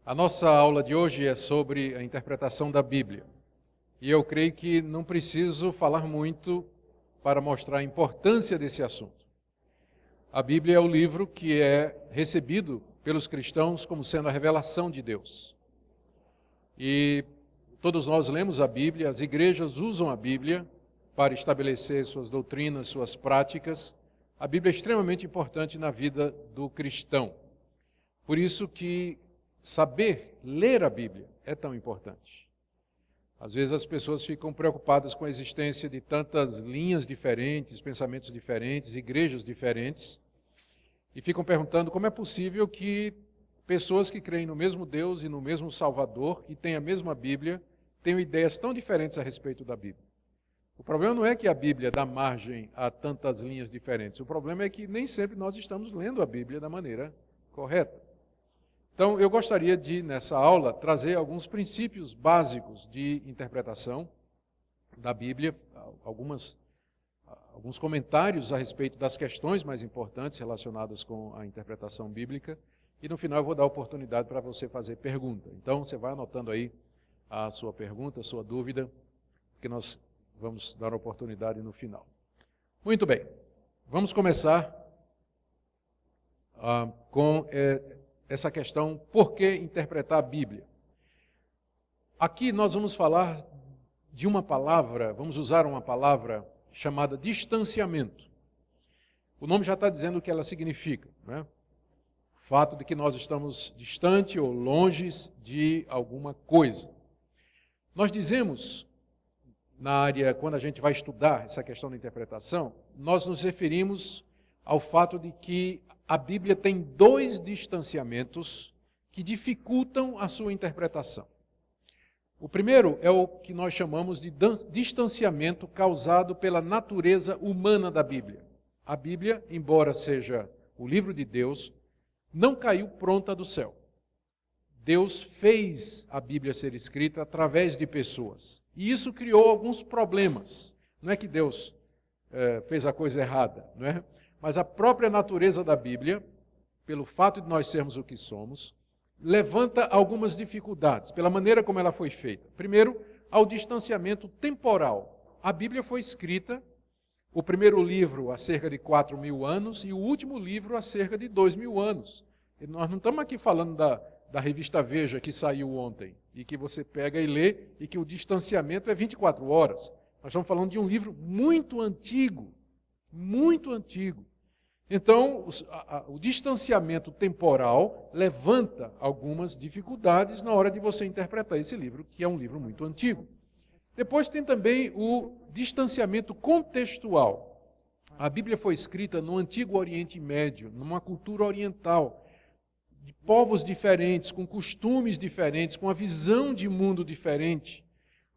A nossa aula de hoje é sobre a interpretação da Bíblia. E eu creio que não preciso falar muito para mostrar a importância desse assunto. A Bíblia é o livro que é recebido pelos cristãos como sendo a revelação de Deus. E todos nós lemos a Bíblia, as igrejas usam a Bíblia para estabelecer suas doutrinas, suas práticas. A Bíblia é extremamente importante na vida do cristão. Por isso que saber ler a Bíblia é tão importante. Às vezes as pessoas ficam preocupadas com a existência de tantas linhas diferentes, pensamentos diferentes, igrejas diferentes, e ficam perguntando como é possível que pessoas que creem no mesmo Deus e no mesmo Salvador e têm a mesma Bíblia, tenham ideias tão diferentes a respeito da Bíblia. O problema não é que a Bíblia dá margem a tantas linhas diferentes, o problema é que nem sempre nós estamos lendo a Bíblia da maneira correta. Então, eu gostaria de, nessa aula, trazer alguns princípios básicos de interpretação da Bíblia, alguns comentários a respeito das questões mais importantes relacionadas com a interpretação bíblica, e no final eu vou dar a oportunidade para você fazer pergunta. Então, você vai anotando aí a sua pergunta, a sua dúvida, que nós vamos dar a oportunidade no final. Muito bem, vamos começar com essa questão, por que interpretar a Bíblia? Aqui nós vamos falar de uma palavra, vamos usar uma palavra chamada distanciamento. O nome já está dizendo o que ela significa, né? O fato de que nós estamos distante ou longe de alguma coisa. Nós dizemos, na área, quando a gente vai estudar essa questão da interpretação, nós nos referimos ao fato de que a Bíblia tem dois distanciamentos que dificultam a sua interpretação. O primeiro é o que nós chamamos de distanciamento causado pela natureza humana da Bíblia. A Bíblia, embora seja o livro de Deus, não caiu pronta do céu. Deus fez a Bíblia ser escrita através de pessoas. E isso criou alguns problemas. Não é que Deus fez a coisa errada, não é? Mas a própria natureza da Bíblia, pelo fato de nós sermos o que somos, levanta algumas dificuldades, pela maneira como ela foi feita. Primeiro, ao distanciamento temporal. A Bíblia foi escrita, o primeiro livro há cerca de 4.000 anos e o último livro há cerca de 2.000 anos. E nós não estamos aqui falando da revista Veja que saiu ontem, e que você pega e lê, e que o distanciamento é 24 horas. Nós estamos falando de um livro muito antigo, muito antigo. Então, o distanciamento temporal levanta algumas dificuldades na hora de você interpretar esse livro, que é um livro muito antigo. Depois tem também o distanciamento contextual. A Bíblia foi escrita no Antigo Oriente Médio, numa cultura oriental, de povos diferentes, com costumes diferentes, com uma visão de mundo diferente.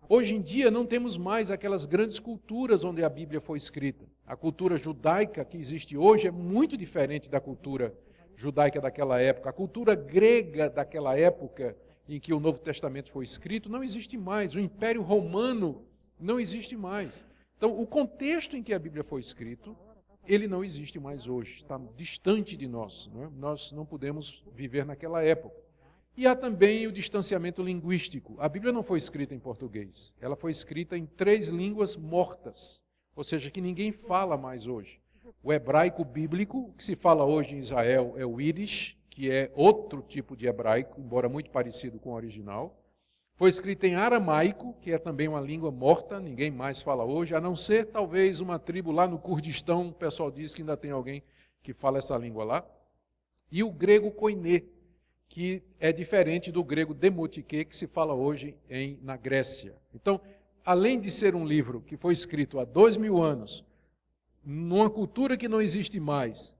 Hoje em dia não temos mais aquelas grandes culturas onde a Bíblia foi escrita. A cultura judaica que existe hoje é muito diferente da cultura judaica daquela época. A cultura grega daquela época em que o Novo Testamento foi escrito não existe mais. O Império Romano não existe mais. Então, o contexto em que a Bíblia foi escrito, ele não existe mais hoje. Está distante de nós, não é? Nós não podemos viver naquela época. E há também o distanciamento linguístico. A Bíblia não foi escrita em português. Ela foi escrita em 3 línguas mortas, ou seja, que ninguém fala mais hoje. O hebraico bíblico, que se fala hoje em Israel, é o Yiddish, que é outro tipo de hebraico, embora muito parecido com o original. Foi escrita em aramaico, que é também uma língua morta, ninguém mais fala hoje, a não ser talvez uma tribo lá no Kurdistão, o pessoal diz que ainda tem alguém que fala essa língua lá. E o grego koiné, que é diferente do grego demotike, que se fala hoje na Grécia. Então, além de ser um livro que foi escrito há 2.000 anos, numa cultura que não existe mais,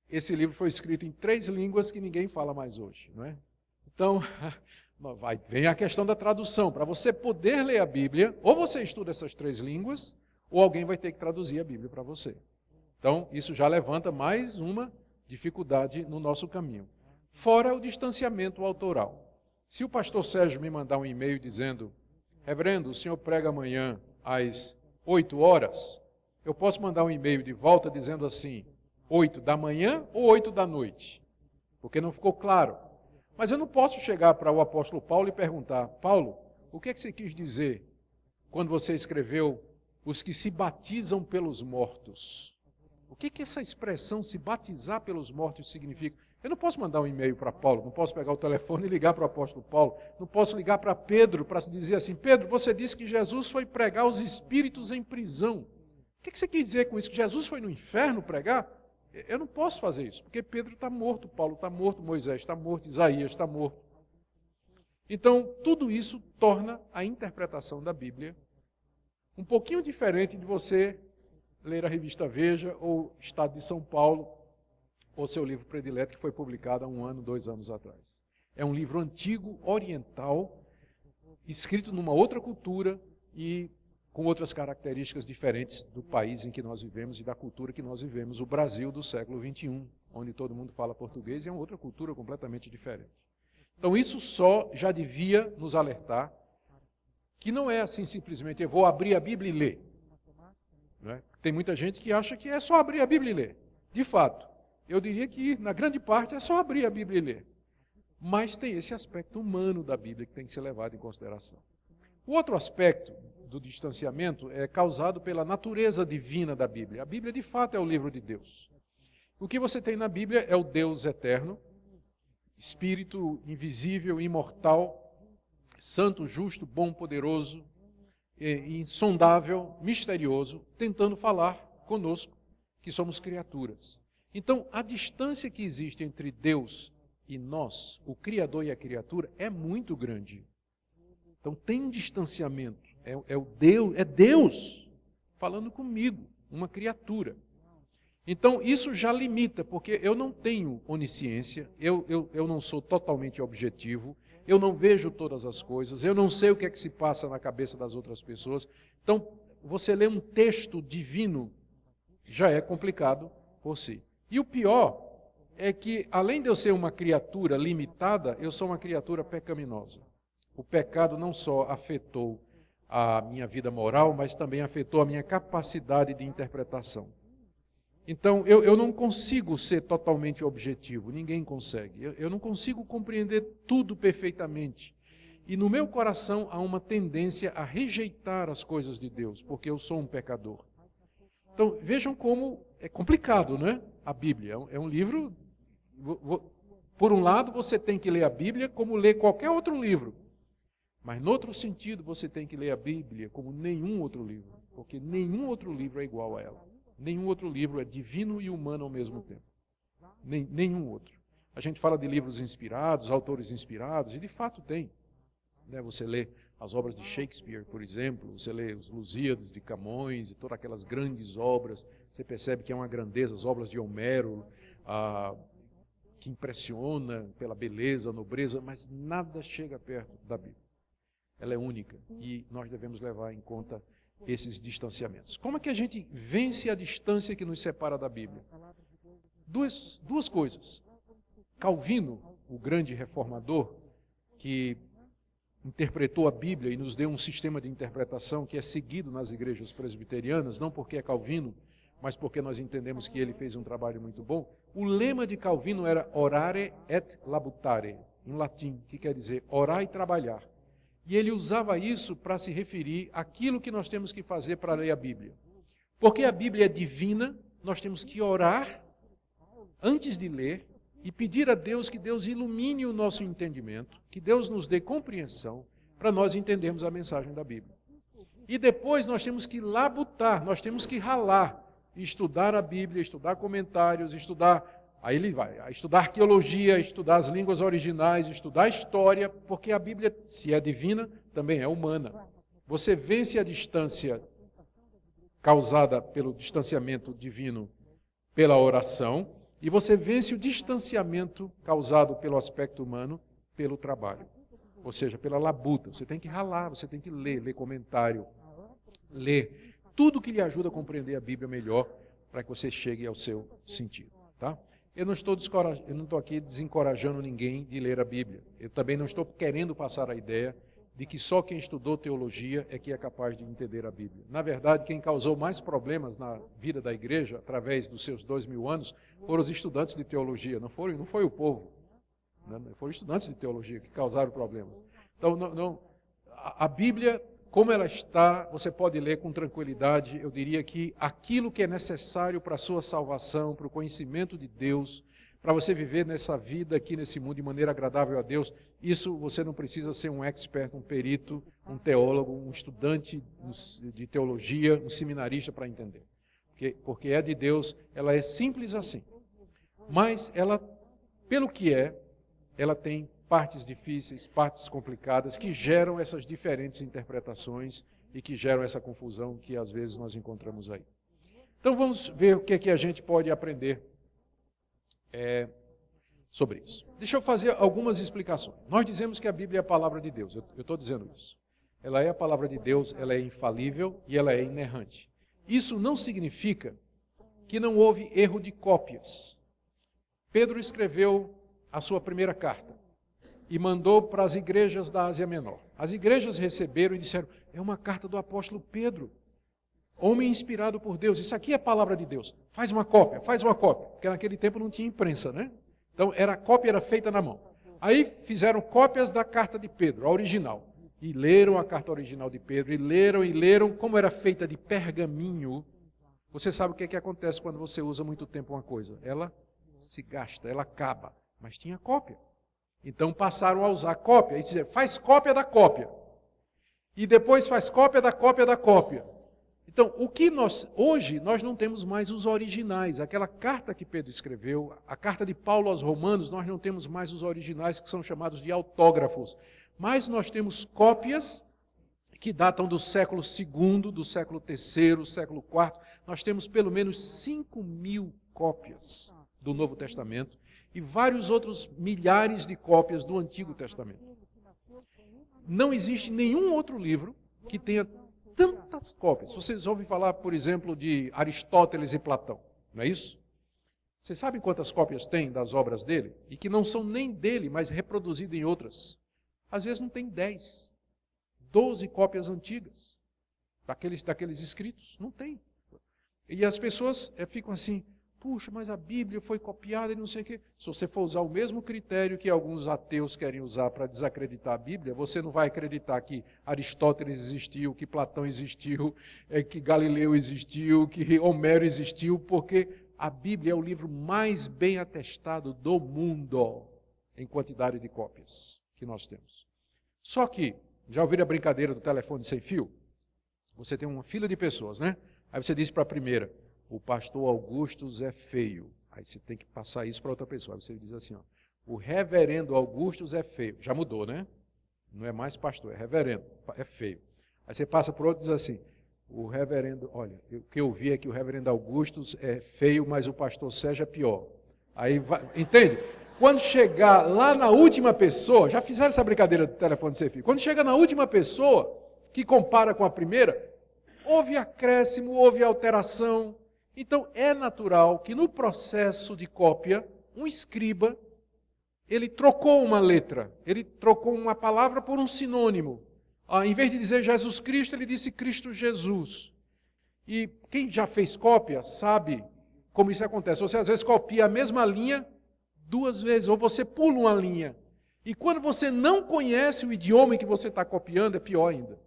esse livro foi escrito em 3 línguas que ninguém fala mais hoje, não é? Então, vem a questão da tradução. Para você poder ler a Bíblia, ou você estuda essas 3 línguas, ou alguém vai ter que traduzir a Bíblia para você. Então, isso já levanta mais uma dificuldade no nosso caminho. Fora o distanciamento autoral. Se o pastor Sérgio me mandar um e-mail dizendo: reverendo, o senhor prega amanhã às 8 horas, eu posso mandar um e-mail de volta dizendo assim, 8 da manhã ou 8 da noite? Porque não ficou claro. Mas eu não posso chegar para o apóstolo Paulo e perguntar: Paulo, o que é que você quis dizer quando você escreveu os que se batizam pelos mortos? O que que essa expressão se batizar pelos mortos significa? Eu não posso mandar um e-mail para Paulo, não posso pegar o telefone e ligar para o apóstolo Paulo, não posso ligar para Pedro para dizer assim: Pedro, você disse que Jesus foi pregar os espíritos em prisão. O que você quer dizer com isso? Que Jesus foi no inferno pregar? Eu não posso fazer isso, porque Pedro está morto, Paulo está morto, Moisés está morto, Isaías está morto. Então, tudo isso torna a interpretação da Bíblia um pouquinho diferente de você ler a revista Veja ou Estado de São Paulo, ou seu livro predileto que foi publicado há 1 ano, 2 anos atrás. É um livro antigo, oriental, escrito numa outra cultura e com outras características diferentes do país em que nós vivemos e da cultura que nós vivemos, o Brasil do século XXI, onde todo mundo fala português e é uma outra cultura completamente diferente. Então isso só já devia nos alertar que não é assim simplesmente eu vou abrir a Bíblia e ler. Não é? Tem muita gente que acha que é só abrir a Bíblia e ler. De fato, eu diria que na grande parte é só abrir a Bíblia e ler. Mas tem esse aspecto humano da Bíblia que tem que ser levado em consideração. O outro aspecto do distanciamento é causado pela natureza divina da Bíblia. A Bíblia, de fato, é o livro de Deus. O que você tem na Bíblia é o Deus eterno, Espírito invisível, imortal, santo, justo, bom, poderoso, insondável, misterioso, tentando falar conosco, que somos criaturas. Então, a distância que existe entre Deus e nós, o Criador e a criatura, é muito grande. Então, tem um distanciamento. É Deus falando comigo, uma criatura. Então, isso já limita, porque eu não tenho onisciência, eu não sou totalmente objetivo, eu não vejo todas as coisas, eu não sei o que é que se passa na cabeça das outras pessoas. Então, você lê um texto divino, já é complicado por si. E o pior é que, além de eu ser uma criatura limitada, eu sou uma criatura pecaminosa. O pecado não só afetou a minha vida moral, mas também afetou a minha capacidade de interpretação. Então, eu não consigo ser totalmente objetivo, ninguém consegue. Eu não consigo compreender tudo perfeitamente. E no meu coração há uma tendência a rejeitar as coisas de Deus, porque eu sou um pecador. Então, vejam como é complicado, não é? A Bíblia é um livro... Por um lado, você tem que ler a Bíblia como ler qualquer outro livro. Mas, no outro sentido, você tem que ler a Bíblia como nenhum outro livro, porque nenhum outro livro é igual a ela. Nenhum outro livro é divino e humano ao mesmo tempo. Nenhum outro. A gente fala de livros inspirados, autores inspirados, e de fato tem. Né? Você lê as obras de Shakespeare, por exemplo, você lê os Lusíadas de Camões e todas aquelas grandes obras, você percebe que é uma grandeza, as obras de Homero, que impressiona pela beleza, nobreza, mas nada chega perto da Bíblia. Ela é única e nós devemos levar em conta esses distanciamentos. Como é que a gente vence a distância que nos separa da Bíblia? Duas coisas. Calvino, o grande reformador, que interpretou a Bíblia e nos deu um sistema de interpretação que é seguido nas igrejas presbiterianas, não porque é Calvino, mas porque nós entendemos que ele fez um trabalho muito bom. O lema de Calvino era orare et labutare, em latim, que quer dizer orar e trabalhar. E ele usava isso para se referir àquilo que nós temos que fazer para ler a Bíblia. Porque a Bíblia é divina, nós temos que orar antes de ler e pedir a Deus que Deus ilumine o nosso entendimento, que Deus nos dê compreensão para nós entendermos a mensagem da Bíblia. E depois nós temos que labutar, nós temos que ralar, estudar a Bíblia, estudar comentários, aí ele vai, a estudar arqueologia, estudar as línguas originais, estudar história, porque a Bíblia, se é divina, também é humana. Você vence a distância causada pelo distanciamento divino pela oração, e você vence o distanciamento causado pelo aspecto humano pelo trabalho. Ou seja, pela labuta. Você tem que ralar, você tem que ler comentário, ler tudo que lhe ajuda a compreender a Bíblia melhor, para que você chegue ao seu sentido. Tá? Eu não estou aqui desencorajando ninguém de ler a Bíblia. Eu também não estou querendo passar a ideia de que só quem estudou teologia é que é capaz de entender a Bíblia. Na verdade, quem causou mais problemas na vida da igreja, através dos seus 2000 anos, foram os estudantes de teologia, não foi o povo. né? Foram estudantes de teologia que causaram problemas. Então, a Bíblia, como ela está, você pode ler com tranquilidade. Eu diria que aquilo que é necessário para a sua salvação, para o conhecimento de Deus, para você viver nessa vida aqui nesse mundo de maneira agradável a Deus, isso você não precisa ser um expert, um perito, um teólogo, um estudante de teologia, um seminarista para entender. Porque é de Deus, ela é simples assim. Mas ela, pelo que ela tem partes difíceis, partes complicadas, que geram essas diferentes interpretações e que geram essa confusão que às vezes nós encontramos aí. Então vamos ver o que é que a gente pode aprender sobre isso. Deixa eu fazer algumas explicações. Nós dizemos que a Bíblia é a palavra de Deus, eu estou dizendo isso. Ela é a palavra de Deus, ela é infalível e ela é inerrante. Isso não significa que não houve erro de cópias. Pedro escreveu a sua primeira carta e mandou para as igrejas da Ásia Menor. As igrejas receberam e disseram, é uma carta do apóstolo Pedro, homem inspirado por Deus, isso aqui é a palavra de Deus, faz uma cópia, porque naquele tempo não tinha imprensa, né? Então a cópia era feita na mão. Aí fizeram cópias da carta de Pedro, a original, e leram a carta original de Pedro, e leram, como era feita de pergaminho. Você sabe o que é que acontece quando você usa muito tempo uma coisa? Ela se gasta, ela acaba, mas tinha cópia. Então passaram a usar cópia, e dizer, faz cópia da cópia. E depois faz cópia da cópia da cópia. Então, hoje nós não temos mais os originais. Aquela carta que Pedro escreveu, a carta de Paulo aos Romanos, nós não temos mais os originais que são chamados de autógrafos. Mas nós temos cópias que datam do século II, do século III, século IV. Nós temos pelo menos 5.000 cópias do Novo Testamento e vários outros milhares de cópias do Antigo Testamento. Não existe nenhum outro livro que tenha tantas cópias. Vocês ouvem falar, por exemplo, de Aristóteles e Platão, não é isso? Vocês sabem quantas cópias tem das obras dele? E que não são nem dele, mas reproduzidas em outras. Às vezes não tem 10, 12 cópias antigas daqueles escritos. Não tem. E as pessoas ficam assim, puxa, mas a Bíblia foi copiada e não sei o quê. Se você for usar o mesmo critério que alguns ateus querem usar para desacreditar a Bíblia, você não vai acreditar que Aristóteles existiu, que Platão existiu, que Galileu existiu, que Homero existiu, porque a Bíblia é o livro mais bem atestado do mundo em quantidade de cópias que nós temos. Só que, já ouviram a brincadeira do telefone sem fio? Você tem uma fila de pessoas, né? Aí você diz para a primeira, o pastor Augustus é feio. Aí você tem que passar isso para outra pessoa. Aí você diz assim, ó, o reverendo Augustus é feio. Já mudou, né? Não é mais pastor, é reverendo, é feio. Aí você passa por outro e diz assim, o reverendo, olha, o que eu vi é que o reverendo Augustus é feio, mas o pastor Sérgio é pior. Aí vai, entende? Quando chegar lá na última pessoa, já fizeram essa brincadeira do telefone sem fio, quando chega na última pessoa, que compara com a primeira, houve acréscimo, houve alteração. Então é natural que no processo de cópia, um escriba, ele trocou uma letra, ele trocou uma palavra por um sinônimo. Em vez de dizer Jesus Cristo, ele disse Cristo Jesus. E quem já fez cópia sabe como isso acontece. Você às vezes copia a mesma linha 2 vezes, ou você pula uma linha. E quando você não conhece o idioma em que você está copiando, é pior ainda.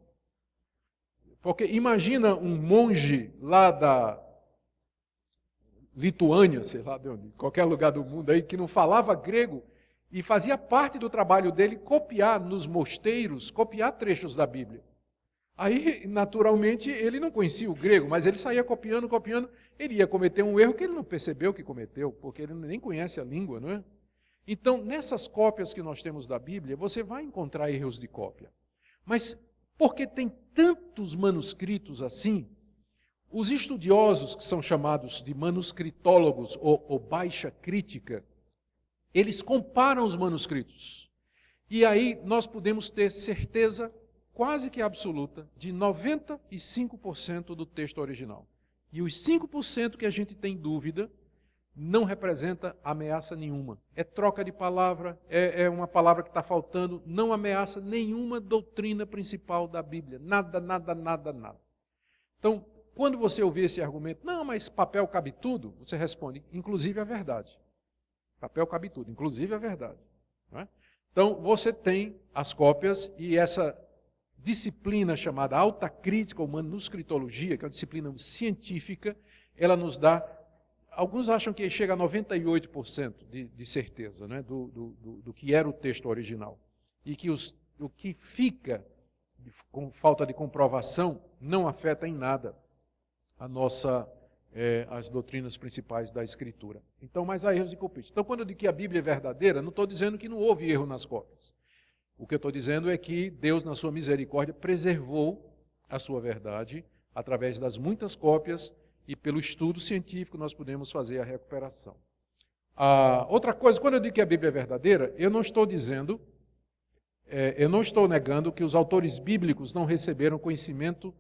Porque imagina um monge lá da Lituânia, sei lá de onde, qualquer lugar do mundo aí, que não falava grego, e fazia parte do trabalho dele copiar nos mosteiros, copiar trechos da Bíblia. Aí, naturalmente, ele não conhecia o grego, mas ele saía copiando, ele ia cometer um erro que ele não percebeu que cometeu, porque ele nem conhece a língua, não é? Então, nessas cópias que nós temos da Bíblia, você vai encontrar erros de cópia. Mas, porque tem tantos manuscritos assim, os estudiosos, que são chamados de manuscritólogos ou baixa crítica, eles comparam os manuscritos. E aí nós podemos ter certeza quase que absoluta de 95% do texto original. E os 5% que a gente tem dúvida não representa ameaça nenhuma. É troca de palavra, é uma palavra que está faltando, não ameaça nenhuma doutrina principal da Bíblia. Nada, nada, nada, nada. Então, quando você ouvir esse argumento, não, mas papel cabe tudo, você responde, inclusive a verdade. Papel cabe tudo, inclusive a verdade. não é? Então, você tem as cópias e essa disciplina chamada alta crítica ou manuscritologia, que é uma disciplina científica, ela nos dá, alguns acham que chega a 98% de certeza, né, do que era o texto original. E que o que fica com falta de comprovação não afeta em nada as doutrinas principais da Escritura. Então, mas há erros e culpitos. Então, quando eu digo que a Bíblia é verdadeira, não estou dizendo que não houve erro nas cópias. O que eu estou dizendo é que Deus, na sua misericórdia, preservou a sua verdade através das muitas cópias e pelo estudo científico nós podemos fazer a recuperação. Outra coisa, quando eu digo que a Bíblia é verdadeira, eu não estou negando que os autores bíblicos não receberam conhecimento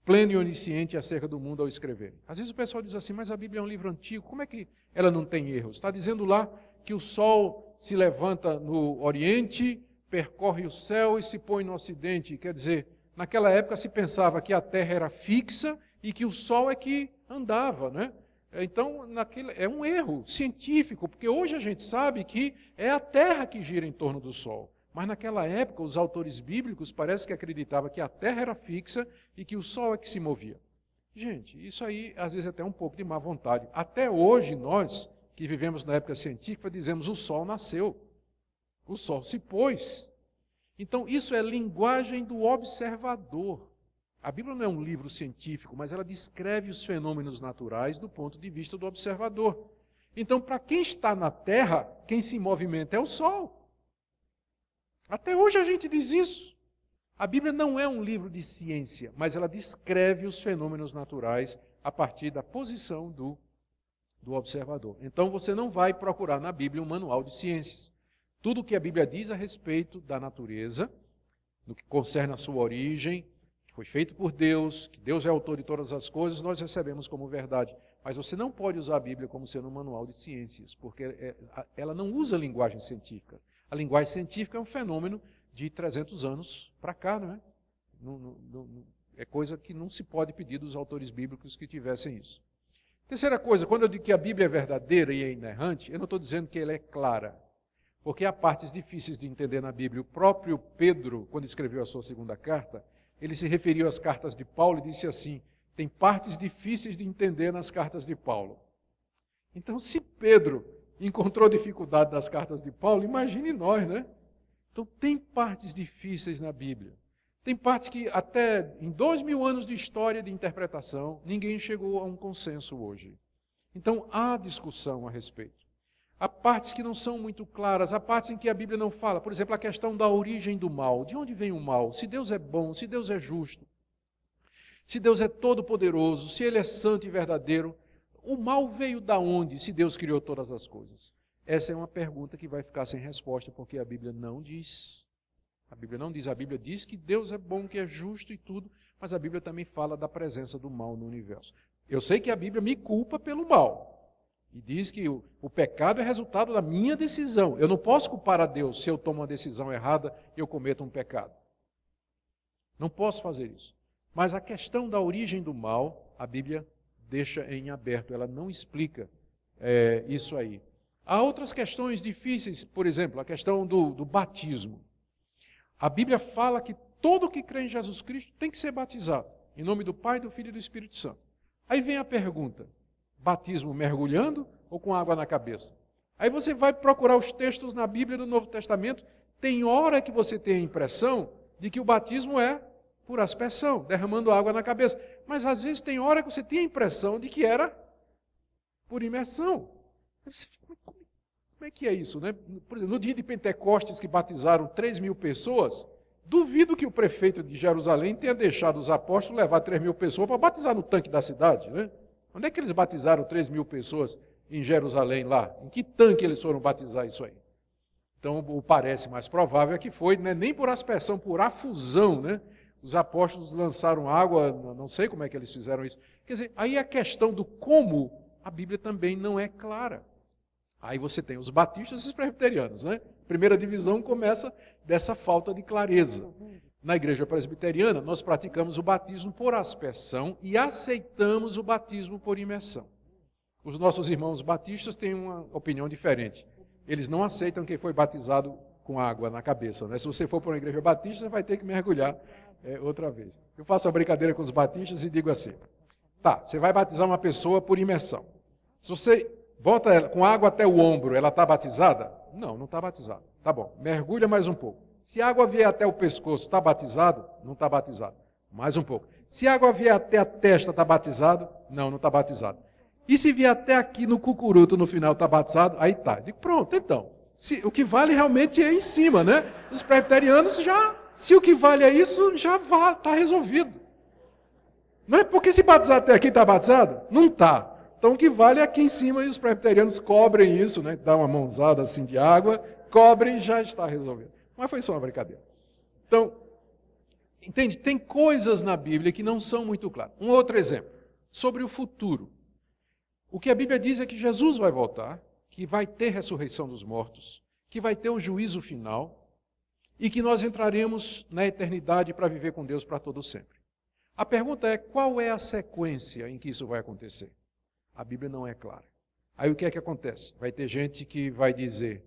pleno e onisciente acerca do mundo ao escreverem. Às vezes o pessoal diz assim, mas a Bíblia é um livro antigo, como é que ela não tem erros? Está dizendo lá que o sol se levanta no oriente, percorre o céu e se põe no ocidente. Quer dizer, naquela época se pensava que a terra era fixa e que o sol é que andava, né? Então, é um erro científico, porque hoje a gente sabe que é a terra que gira em torno do sol. Mas naquela época, os autores bíblicos parece que acreditavam que a terra era fixa e que o sol é que se movia. Gente, isso aí às vezes é até um pouco de má vontade. Até hoje nós, que vivemos na época científica, dizemos o sol nasceu, o sol se pôs. Então isso é linguagem do observador. A Bíblia não é um livro científico, mas ela descreve os fenômenos naturais do ponto de vista do observador. Então, para quem está na terra, quem se movimenta é o sol. Até hoje a gente diz isso. A Bíblia não é um livro de ciência, mas ela descreve os fenômenos naturais a partir da posição do observador. Então você não vai procurar na Bíblia um manual de ciências. Tudo o que a Bíblia diz a respeito da natureza, no que concerne a sua origem, que foi feito por Deus, que Deus é autor de todas as coisas, nós recebemos como verdade. Mas você não pode usar a Bíblia como sendo um manual de ciências, porque ela não usa linguagem científica. A linguagem científica é um fenômeno de 300 anos para cá, não é? É coisa que não se pode pedir dos autores bíblicos que tivessem isso. Terceira coisa, quando eu digo que a Bíblia é verdadeira e é inerrante, eu não estou dizendo que ela é clara, porque há partes difíceis de entender na Bíblia. O próprio Pedro, quando escreveu a sua segunda carta, ele se referiu às cartas de Paulo e disse assim, tem partes difíceis de entender nas cartas de Paulo. Então, se Pedro encontrou dificuldade nas cartas de Paulo, imagine nós, né? Então, tem partes difíceis na Bíblia. Tem partes que até em 2000 anos de história de interpretação, ninguém chegou a um consenso hoje. Então, há discussão a respeito. Há partes que não são muito claras, há partes em que a Bíblia não fala. Por exemplo, a questão da origem do mal. De onde vem o mal? Se Deus é bom, se Deus é justo, se Deus é todo-poderoso, se Ele é santo e verdadeiro, o mal veio da onde, se Deus criou todas as coisas? Essa é uma pergunta que vai ficar sem resposta, porque a Bíblia não diz. A Bíblia não diz. A Bíblia diz que Deus é bom, que é justo e tudo, mas a Bíblia também fala da presença do mal no universo. Eu sei que a Bíblia me culpa pelo mal. E diz que o pecado é resultado da minha decisão. Eu não posso culpar a Deus se eu tomo uma decisão errada e eu cometo um pecado. Não posso fazer isso. Mas a questão da origem do mal, a Bíblia deixa em aberto, ela não explica isso aí. Há outras questões difíceis, por exemplo, a questão do batismo. A Bíblia fala que todo que crê em Jesus Cristo tem que ser batizado, em nome do Pai, do Filho e do Espírito Santo. Aí vem a pergunta, batismo mergulhando ou com água na cabeça? Aí você vai procurar os textos na Bíblia do Novo Testamento, tem hora que você tem a impressão de que o batismo é por aspersão, derramando água na cabeça. Mas às vezes tem hora que você tem a impressão de que era por imersão. Como é que é isso, né? Por exemplo, no dia de Pentecostes, que batizaram 3.000 pessoas, duvido que o prefeito de Jerusalém tenha deixado os apóstolos levar 3.000 pessoas para batizar no tanque da cidade, né? Onde é que eles batizaram 3.000 pessoas em Jerusalém lá? Em que tanque eles foram batizar isso aí? Então, o parece mais provável é que foi, né, nem por aspersão, por afusão, né? Os apóstolos lançaram água, não sei como é que eles fizeram isso. Quer dizer, aí a questão do como, a Bíblia também não é clara. Aí você tem os batistas e os presbiterianos, né? Primeira divisão começa dessa falta de clareza. Na igreja presbiteriana, nós praticamos o batismo por aspersão e aceitamos o batismo por imersão. Os nossos irmãos batistas têm uma opinião diferente. Eles não aceitam quem foi batizado com água na cabeça, né? Se você for para uma igreja batista, você vai ter que mergulhar outra vez. Eu faço uma brincadeira com os batistas e digo assim, tá, você vai batizar uma pessoa por imersão. Se você bota ela com água até o ombro, ela está batizada? Não, não está batizada. Tá bom, mergulha mais um pouco. Se a água vier até o pescoço, está batizado? Não está batizado. Mais um pouco. Se a água vier até a testa, está batizado? Não, não está batizado. E se vier até aqui no cucuruto, no final, está batizado? Aí tá. Digo, pronto, então. O que vale realmente é em cima, né? Os presbiterianos se o que vale é isso, já está resolvido. Não é porque se batizar até aqui está batizado? Não está. Então o que vale é aqui em cima e os presbiterianos cobrem isso, né? Dá uma mãozada assim de água, cobrem e já está resolvido. Mas foi só uma brincadeira. Então, entende? Tem coisas na Bíblia que não são muito claras. Um outro exemplo, sobre o futuro. O que a Bíblia diz é que Jesus vai voltar, que vai ter ressurreição dos mortos, que vai ter o juízo final e que nós entraremos na eternidade para viver com Deus para todo sempre. A pergunta é, qual é a sequência em que isso vai acontecer? A Bíblia não é clara. Aí o que é que acontece? Vai ter gente que vai dizer,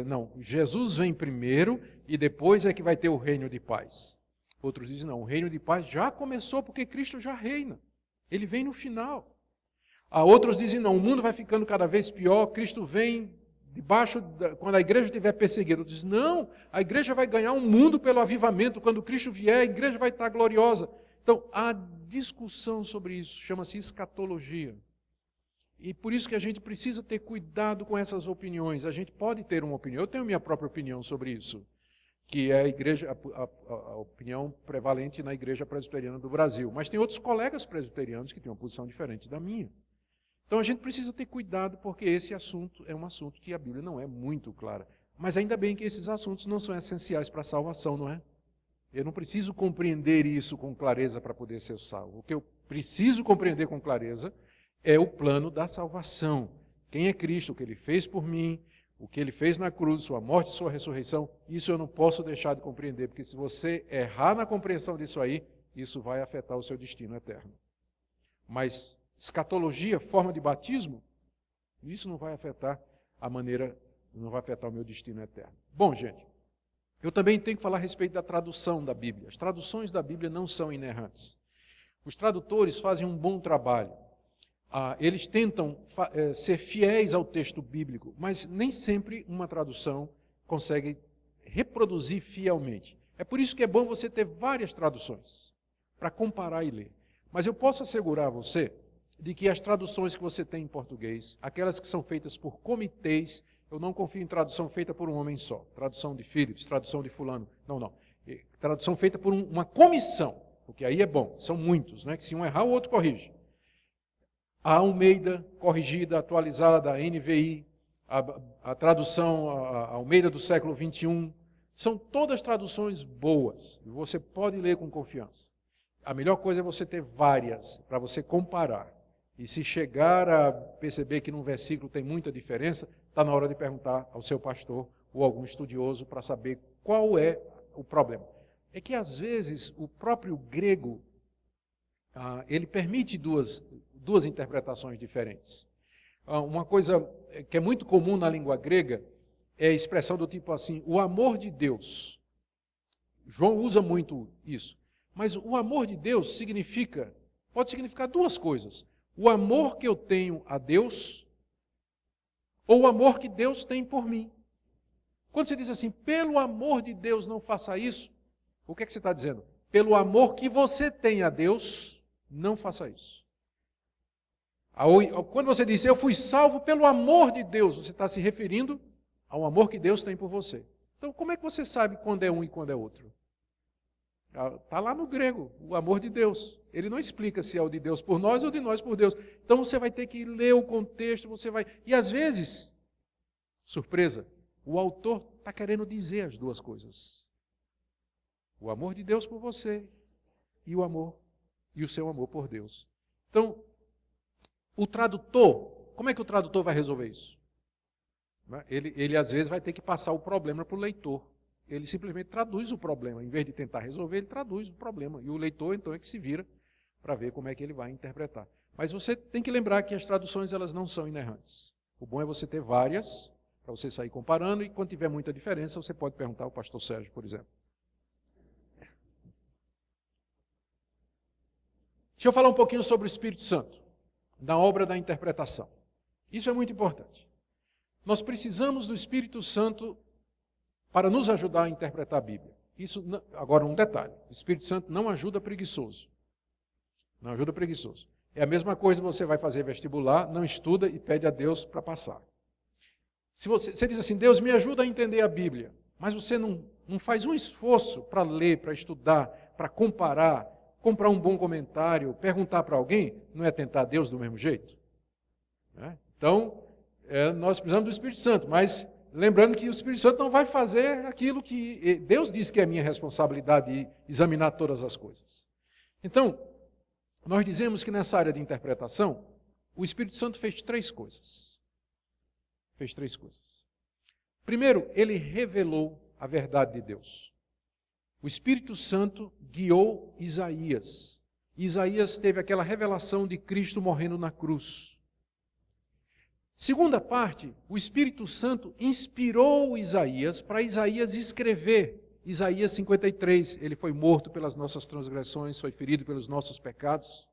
não, Jesus vem primeiro e depois é que vai ter o reino de paz. Outros dizem, não, o reino de paz já começou porque Cristo já reina. Ele vem no final. Outros dizem, não, o mundo vai ficando cada vez pior, Cristo vem quando a igreja estiver perseguida. Outros dizem, não, a igreja vai ganhar um mundo pelo avivamento, quando Cristo vier, a igreja vai estar gloriosa. Então, há discussão sobre isso, chama-se escatologia. E por isso que a gente precisa ter cuidado com essas opiniões. A gente pode ter uma opinião, eu tenho minha própria opinião sobre isso, que é a opinião prevalente na Igreja Presbiteriana do Brasil. Mas tem outros colegas presbiterianos que têm uma posição diferente da minha. Então a gente precisa ter cuidado porque esse assunto é um assunto que a Bíblia não é muito clara. Mas ainda bem que esses assuntos não são essenciais para a salvação, não é? Eu não preciso compreender isso com clareza para poder ser salvo. O que eu preciso compreender com clareza é o plano da salvação. Quem é Cristo, o que Ele fez por mim, o que Ele fez na cruz, sua morte e sua ressurreição, isso eu não posso deixar de compreender, porque se você errar na compreensão disso aí, isso vai afetar o seu destino eterno. Mas escatologia, forma de batismo, isso não vai afetar não vai afetar o meu destino eterno. Bom, gente, eu também tenho que falar a respeito da tradução da Bíblia. As traduções da Bíblia não são inerrantes. Os tradutores fazem um bom trabalho. Eles tentam ser fiéis ao texto bíblico, mas nem sempre uma tradução consegue reproduzir fielmente. É por isso que é bom você ter várias traduções, para comparar e ler. Mas eu posso assegurar a você de que as traduções que você tem em português, aquelas que são feitas por comitês, eu não confio em tradução feita por um homem só. Tradução de Phillips, tradução de fulano. Não. Tradução feita por uma comissão, porque aí é bom. São muitos, né? Que se um errar, o outro corrige. A Almeida, corrigida, atualizada, a NVI, a tradução a Almeida do século XXI, são todas traduções boas. E você pode ler com confiança. A melhor coisa é você ter várias, para você comparar. E se chegar a perceber que num versículo tem muita diferença, está na hora de perguntar ao seu pastor ou algum estudioso para saber qual é o problema. É que às vezes o próprio grego, ele permite duas interpretações diferentes. Uma coisa que é muito comum na língua grega é a expressão do tipo assim, o amor de Deus. João usa muito isso. Mas o amor de Deus pode significar duas coisas. O amor que eu tenho a Deus ou o amor que Deus tem por mim. Quando você diz assim, pelo amor de Deus não faça isso, o que é que você está dizendo? Pelo amor que você tem a Deus, não faça isso. Quando você diz, eu fui salvo pelo amor de Deus, você está se referindo ao amor que Deus tem por você. Então, como é que você sabe quando é um e quando é outro? Está lá no grego, o amor de Deus. Ele não explica se é o de Deus por nós ou de nós por Deus. Então você vai ter que ler o contexto, E às vezes, surpresa, o autor está querendo dizer as duas coisas. O amor de Deus por você e o seu amor por Deus. Então, o tradutor, como é que o tradutor vai resolver isso? Ele às vezes vai ter que passar o problema para o leitor. Ele simplesmente traduz o problema. Em vez de tentar resolver, ele traduz o problema. E o leitor, então, é que se vira para ver como é que ele vai interpretar. Mas você tem que lembrar que as traduções elas não são inerrantes. O bom é você ter várias para você sair comparando, e quando tiver muita diferença, você pode perguntar ao pastor Sérgio, por exemplo. Deixa eu falar um pouquinho sobre o Espírito Santo, na obra da interpretação. Isso é muito importante. Nós precisamos do Espírito Santo para nos ajudar a interpretar a Bíblia. Isso, agora um detalhe, o Espírito Santo não ajuda preguiçoso. Não ajuda preguiçoso. É a mesma coisa, você vai fazer vestibular, não estuda e pede a Deus para passar. Se você diz assim, Deus me ajuda a entender a Bíblia, mas você não faz um esforço para ler, para estudar, para comparar, comprar um bom comentário, perguntar para alguém, não é tentar Deus do mesmo jeito? Né? Então, nós precisamos do Espírito Santo, mas lembrando que o Espírito Santo não vai fazer aquilo que Deus diz que é minha responsabilidade de examinar todas as coisas. Então, nós dizemos que nessa área de interpretação, o Espírito Santo fez três coisas. Fez três coisas. Primeiro, ele revelou a verdade de Deus. O Espírito Santo guiou Isaías. Isaías teve aquela revelação de Cristo morrendo na cruz. Segunda parte, o Espírito Santo inspirou Isaías para Isaías escrever Isaías 53. Ele foi morto pelas nossas transgressões, foi ferido pelos nossos pecados.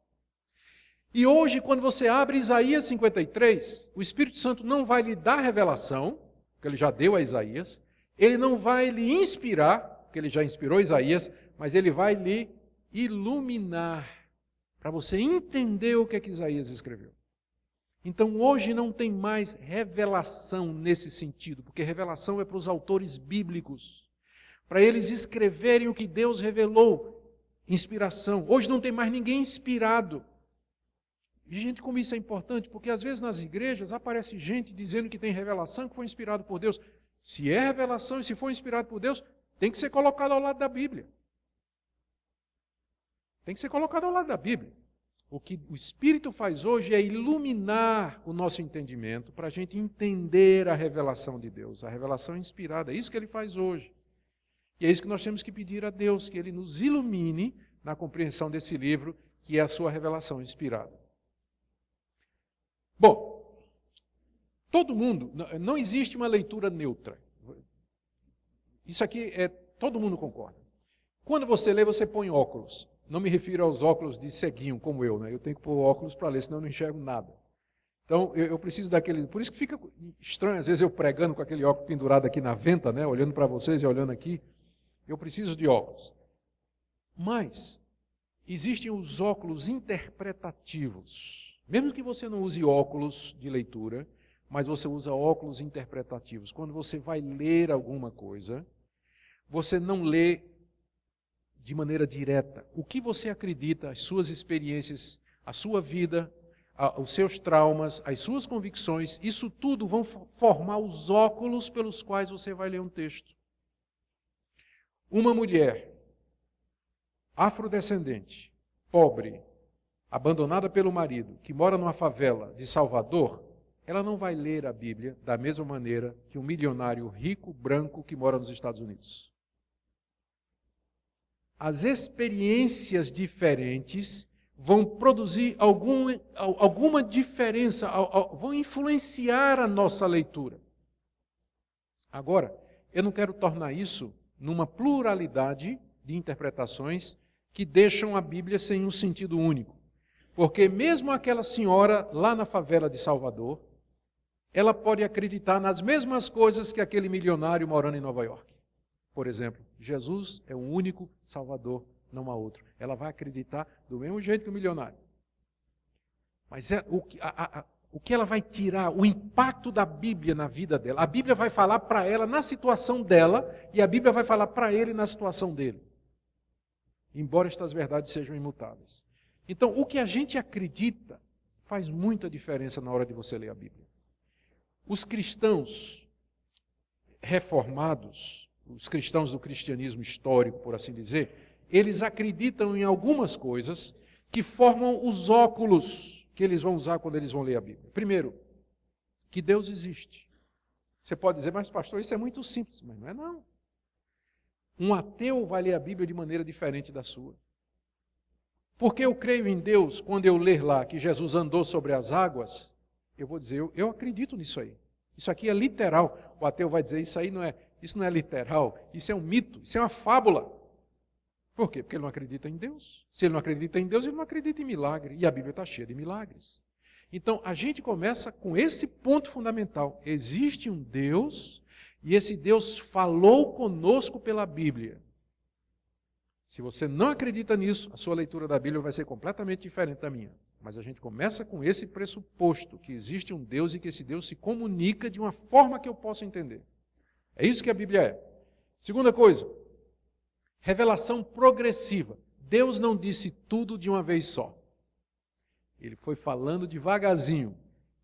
E hoje, quando você abre Isaías 53, o Espírito Santo não vai lhe dar revelação, que ele já deu a Isaías, ele não vai lhe inspirar, porque ele já inspirou Isaías, mas ele vai lhe iluminar, para você entender o que é que Isaías escreveu. Então, hoje não tem mais revelação nesse sentido, porque revelação é para os autores bíblicos, para eles escreverem o que Deus revelou, inspiração. Hoje não tem mais ninguém inspirado. E, gente, como isso é importante, porque às vezes nas igrejas aparece gente dizendo que tem revelação, que foi inspirado por Deus. Se é revelação e se for inspirado por Deus, tem que ser colocado ao lado da Bíblia. Tem que ser colocado ao lado da Bíblia. O que o Espírito faz hoje é iluminar o nosso entendimento para a gente entender a revelação de Deus, a revelação inspirada. É isso que ele faz hoje. E é isso que nós temos que pedir a Deus, que ele nos ilumine na compreensão desse livro, que é a sua revelação inspirada. Bom, todo mundo, não existe uma leitura neutra. Isso aqui todo mundo concorda. Quando você lê, você põe óculos. Não me refiro aos óculos de ceguinho, como eu, né? Eu tenho que pôr óculos para ler, senão eu não enxergo nada. Então, eu preciso daquele... Por isso que fica estranho, às vezes eu pregando com aquele óculos pendurado aqui na venta, né? Olhando para vocês e olhando aqui. Eu preciso de óculos. Mas, existem os óculos interpretativos. Mesmo que você não use óculos de leitura, mas você usa óculos interpretativos. Quando você vai ler alguma coisa, você não lê de maneira direta. O que você acredita, as suas experiências, a sua vida, os seus traumas, as suas convicções, isso tudo vão formar os óculos pelos quais você vai ler um texto. Uma mulher afrodescendente, pobre, abandonada pelo marido, que mora numa favela de Salvador, ela não vai ler a Bíblia da mesma maneira que um milionário rico, branco, que mora nos Estados Unidos. As experiências diferentes vão produzir alguma diferença, vão influenciar a nossa leitura. Agora, eu não quero tornar isso numa pluralidade de interpretações que deixam a Bíblia sem um sentido único. Porque mesmo aquela senhora lá na favela de Salvador, ela pode acreditar nas mesmas coisas que aquele milionário morando em Nova York. Por exemplo, Jesus é o único Salvador, não há outro. Ela vai acreditar do mesmo jeito que o milionário. Mas o que ela vai tirar, o impacto da Bíblia na vida dela. A Bíblia vai falar para ela na situação dela e a Bíblia vai falar para ele na situação dele. Embora estas verdades sejam imutáveis. Então, o que a gente acredita faz muita diferença na hora de você ler a Bíblia. Os cristãos reformados, os cristãos do cristianismo histórico, por assim dizer, eles acreditam em algumas coisas que formam os óculos que eles vão usar quando eles vão ler a Bíblia. Primeiro, que Deus existe. Você pode dizer, mas pastor, isso é muito simples. Mas não é não. Um ateu vai ler a Bíblia de maneira diferente da sua. Porque eu creio em Deus, quando eu ler lá que Jesus andou sobre as águas, eu vou dizer, eu acredito nisso aí. Isso aqui é literal. O ateu vai dizer, isso não é literal, isso é um mito, isso é uma fábula. Por quê? Porque ele não acredita em Deus. Se ele não acredita em Deus, ele não acredita em milagre. E a Bíblia está cheia de milagres. Então, a gente começa com esse ponto fundamental. Existe um Deus, e esse Deus falou conosco pela Bíblia. Se você não acredita nisso, a sua leitura da Bíblia vai ser completamente diferente da minha. Mas a gente começa com esse pressuposto, que existe um Deus e que esse Deus se comunica de uma forma que eu possa entender. É isso que a Bíblia é. Segunda coisa, revelação progressiva. Deus não disse tudo de uma vez só. Ele foi falando devagarzinho.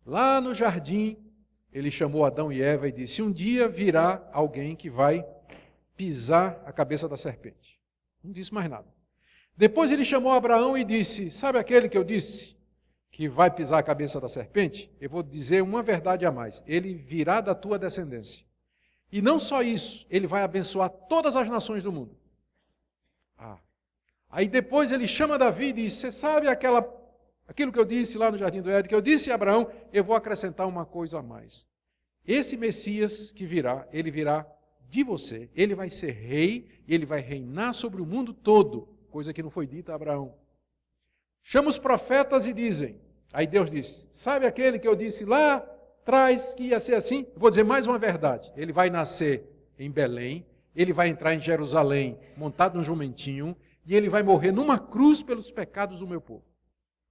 Lá no jardim, ele chamou Adão e Eva e disse, um dia virá alguém que vai pisar a cabeça da serpente. Não disse mais nada. Depois ele chamou Abraão e disse, sabe aquele que eu disse que vai pisar a cabeça da serpente? Eu vou dizer uma verdade a mais. Ele virá da tua descendência. E não só isso, ele vai abençoar todas as nações do mundo. Aí depois ele chama Davi e diz, você sabe aquilo que eu disse lá no Jardim do Éden, que eu disse a Abraão, eu vou acrescentar uma coisa a mais. Esse Messias que virá, ele virá de você, ele vai ser rei, e ele vai reinar sobre o mundo todo, coisa que não foi dita a Abraão. Chama os profetas e dizem, aí Deus disse, sabe aquele que eu disse lá atrás que ia ser assim? Eu vou dizer mais uma verdade, ele vai nascer em Belém, ele vai entrar em Jerusalém montado num jumentinho, e ele vai morrer numa cruz pelos pecados do meu povo.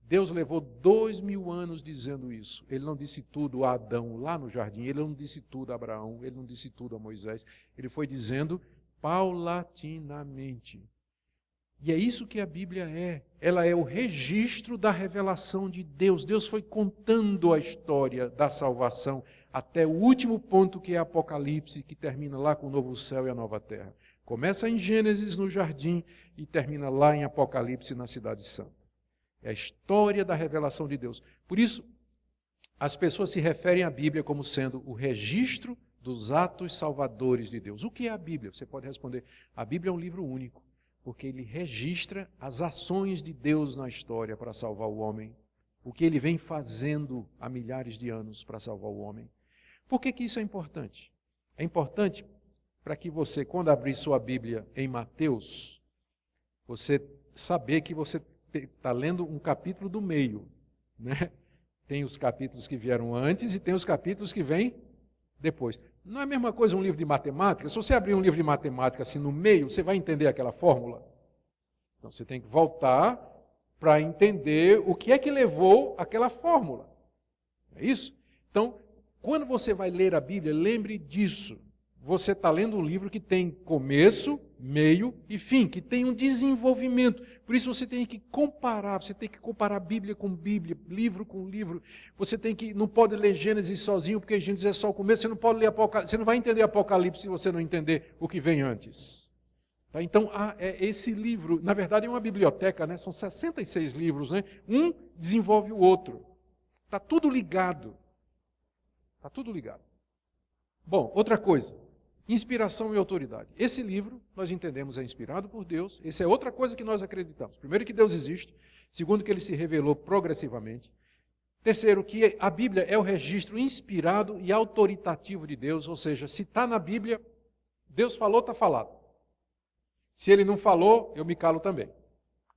Deus levou 2000 anos dizendo isso. Ele não disse tudo a Adão lá no jardim, ele não disse tudo a Abraão, ele não disse tudo a Moisés. Ele foi dizendo paulatinamente. E é isso que a Bíblia é. Ela é o registro da revelação de Deus. Deus foi contando a história da salvação até o último ponto, que é Apocalipse, que termina lá com o novo céu e a nova terra. Começa em Gênesis, no jardim, e termina lá em Apocalipse, na cidade santa. É a história da revelação de Deus. Por isso, as pessoas se referem à Bíblia como sendo o registro dos atos salvadores de Deus. O que é a Bíblia? Você pode responder, a Bíblia é um livro único, porque ele registra as ações de Deus na história para salvar o homem, o que ele vem fazendo há milhares de anos para salvar o homem. Por que isso é importante? É importante para que você, quando abrir sua Bíblia em Mateus, você saber que você está lendo um capítulo do meio, né? Tem os capítulos que vieram antes e tem os capítulos que vêm depois. Não é a mesma coisa um livro de matemática? Se você abrir um livro de matemática assim no meio, você vai entender aquela fórmula? Então você tem que voltar para entender o que é que levou aquela fórmula. É isso? Então, quando você vai ler a Bíblia, lembre disso. Você está lendo um livro que tem começo, meio e fim, que tem um desenvolvimento. Por isso você tem que comparar Bíblia com Bíblia, livro com livro. Não pode ler Gênesis sozinho, porque Gênesis é só o começo, você não pode ler Apocalipse, você não vai entender Apocalipse se você não entender o que vem antes. Tá? Então, esse livro, na verdade é uma biblioteca, né? São 66 livros, né? Um desenvolve o outro. Está tudo ligado. Está tudo ligado. Bom, outra coisa. Inspiração e autoridade. Esse livro, nós entendemos, é inspirado por Deus. Essa é outra coisa que nós acreditamos. Primeiro, que Deus existe. Segundo, que ele se revelou progressivamente. Terceiro, que a Bíblia é o registro inspirado e autoritativo de Deus. Ou seja, se está na Bíblia, Deus falou, está falado. Se ele não falou, eu me calo também.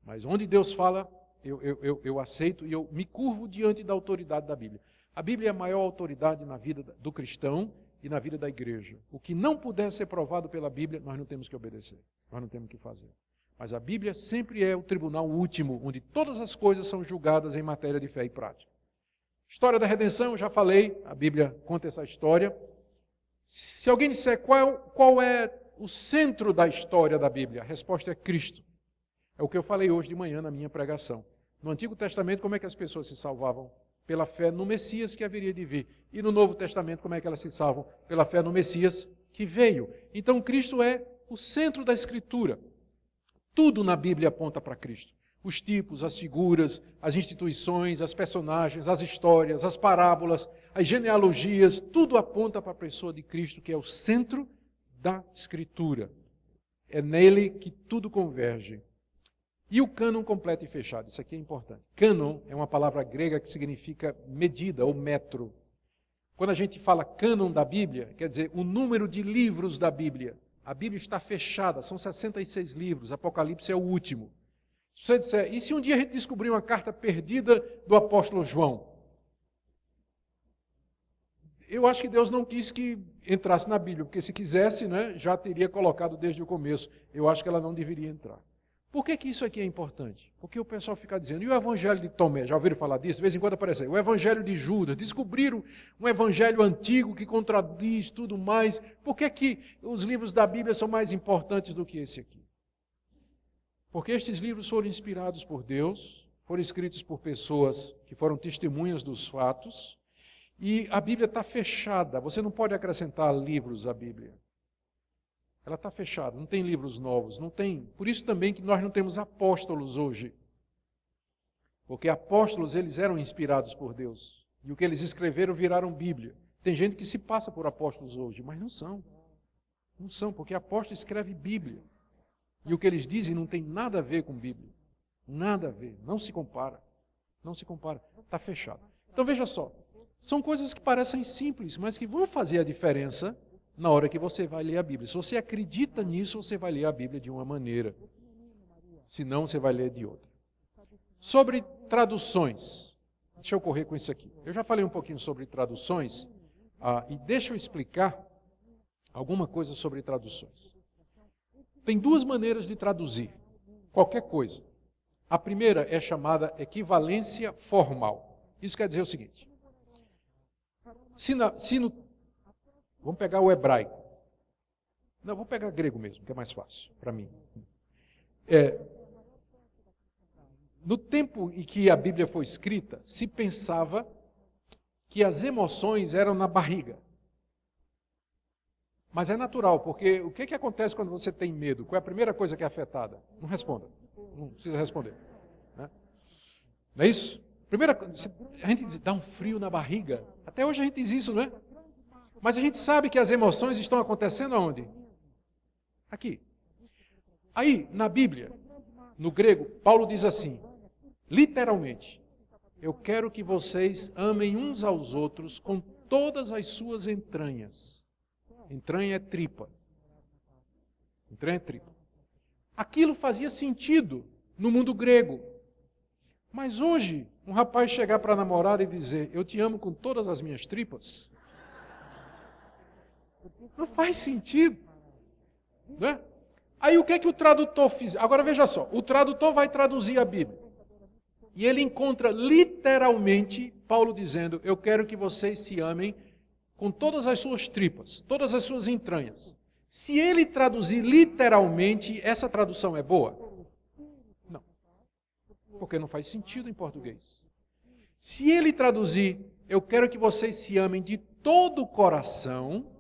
Mas onde Deus fala, eu aceito e eu me curvo diante da autoridade da Bíblia. A Bíblia é a maior autoridade na vida do cristão e na vida da igreja. O que não puder ser provado pela Bíblia, nós não temos que obedecer, nós não temos que fazer. Mas a Bíblia sempre é o tribunal último, onde todas as coisas são julgadas em matéria de fé e prática. História da redenção, já falei, a Bíblia conta essa história. Se alguém disser qual é o centro da história da Bíblia, a resposta é Cristo. É o que eu falei hoje de manhã na minha pregação. No Antigo Testamento, como é que as pessoas se salvavam? Pela fé no Messias que haveria de vir. E no Novo Testamento, como é que elas se salvam? Pela fé no Messias que veio. Então, Cristo é o centro da Escritura. Tudo na Bíblia aponta para Cristo. Os tipos, as figuras, as instituições, as personagens, as histórias, as parábolas, as genealogias, tudo aponta para a pessoa de Cristo, que é o centro da Escritura. É nele que tudo converge. E o cânon completo e fechado, isso aqui é importante. Cânon é uma palavra grega que significa medida ou metro. Quando a gente fala cânon da Bíblia, quer dizer, o número de livros da Bíblia. A Bíblia está fechada, são 66 livros, Apocalipse é o último. Se você disser, e se um dia a gente descobrir uma carta perdida do apóstolo João? Eu acho que Deus não quis que entrasse na Bíblia, porque se quisesse, né, já teria colocado desde o começo. Eu acho que ela não deveria entrar. Por que isso aqui é importante? Porque o pessoal fica dizendo, e o evangelho de Tomé? Já ouviram falar disso? De vez em quando aparece aí. O evangelho de Judas. Descobriram um evangelho antigo que contradiz tudo mais. Por que os livros da Bíblia são mais importantes do que esse aqui? Porque estes livros foram inspirados por Deus, foram escritos por pessoas que foram testemunhas dos fatos, e a Bíblia está fechada. Você não pode acrescentar livros à Bíblia. Ela está fechada, não tem livros novos, não tem. Por isso também que nós não temos apóstolos hoje. Porque apóstolos, eles eram inspirados por Deus. E o que eles escreveram viraram Bíblia. Tem gente que se passa por apóstolos hoje, mas não são. Não são, porque apóstolo escreve Bíblia. E o que eles dizem não tem nada a ver com Bíblia. Nada a ver, não se compara. Não se compara, está fechado. Então veja só, são coisas que parecem simples, mas que vão fazer a diferença na hora que você vai ler a Bíblia. Se você acredita nisso, você vai ler a Bíblia de uma maneira. Se não, você vai ler de outra. Sobre traduções. Deixa eu correr com isso aqui. Eu já falei um pouquinho sobre traduções, e deixa eu explicar alguma coisa sobre traduções. Tem duas maneiras de traduzir qualquer coisa. A primeira é chamada equivalência formal. Isso quer dizer o seguinte. Vamos pegar o hebraico. Não, vou pegar grego mesmo, que é mais fácil para mim. No tempo em que a Bíblia foi escrita, se pensava que as emoções eram na barriga. Mas é natural, porque o que acontece quando você tem medo? Qual é a primeira coisa que é afetada? Não responda. Não precisa responder. Né? Não é isso? A gente diz, dá um frio na barriga. Até hoje a gente diz isso, não é? Mas a gente sabe que as emoções estão acontecendo aonde? Aqui. Aí, na Bíblia, no grego, Paulo diz assim, literalmente, eu quero que vocês amem uns aos outros com todas as suas entranhas. Entranha é tripa. Entranha é tripa. Aquilo fazia sentido no mundo grego. Mas hoje, um rapaz chegar para a namorada e dizer, eu te amo com todas as minhas tripas, não faz sentido. Né? Aí o que é que o tradutor fez? Agora veja só, o tradutor vai traduzir a Bíblia. E ele encontra literalmente Paulo dizendo, eu quero que vocês se amem com todas as suas tripas, todas as suas entranhas. Se ele traduzir literalmente, essa tradução é boa? Não. Porque não faz sentido em português. Se ele traduzir, eu quero que vocês se amem de todo o coração,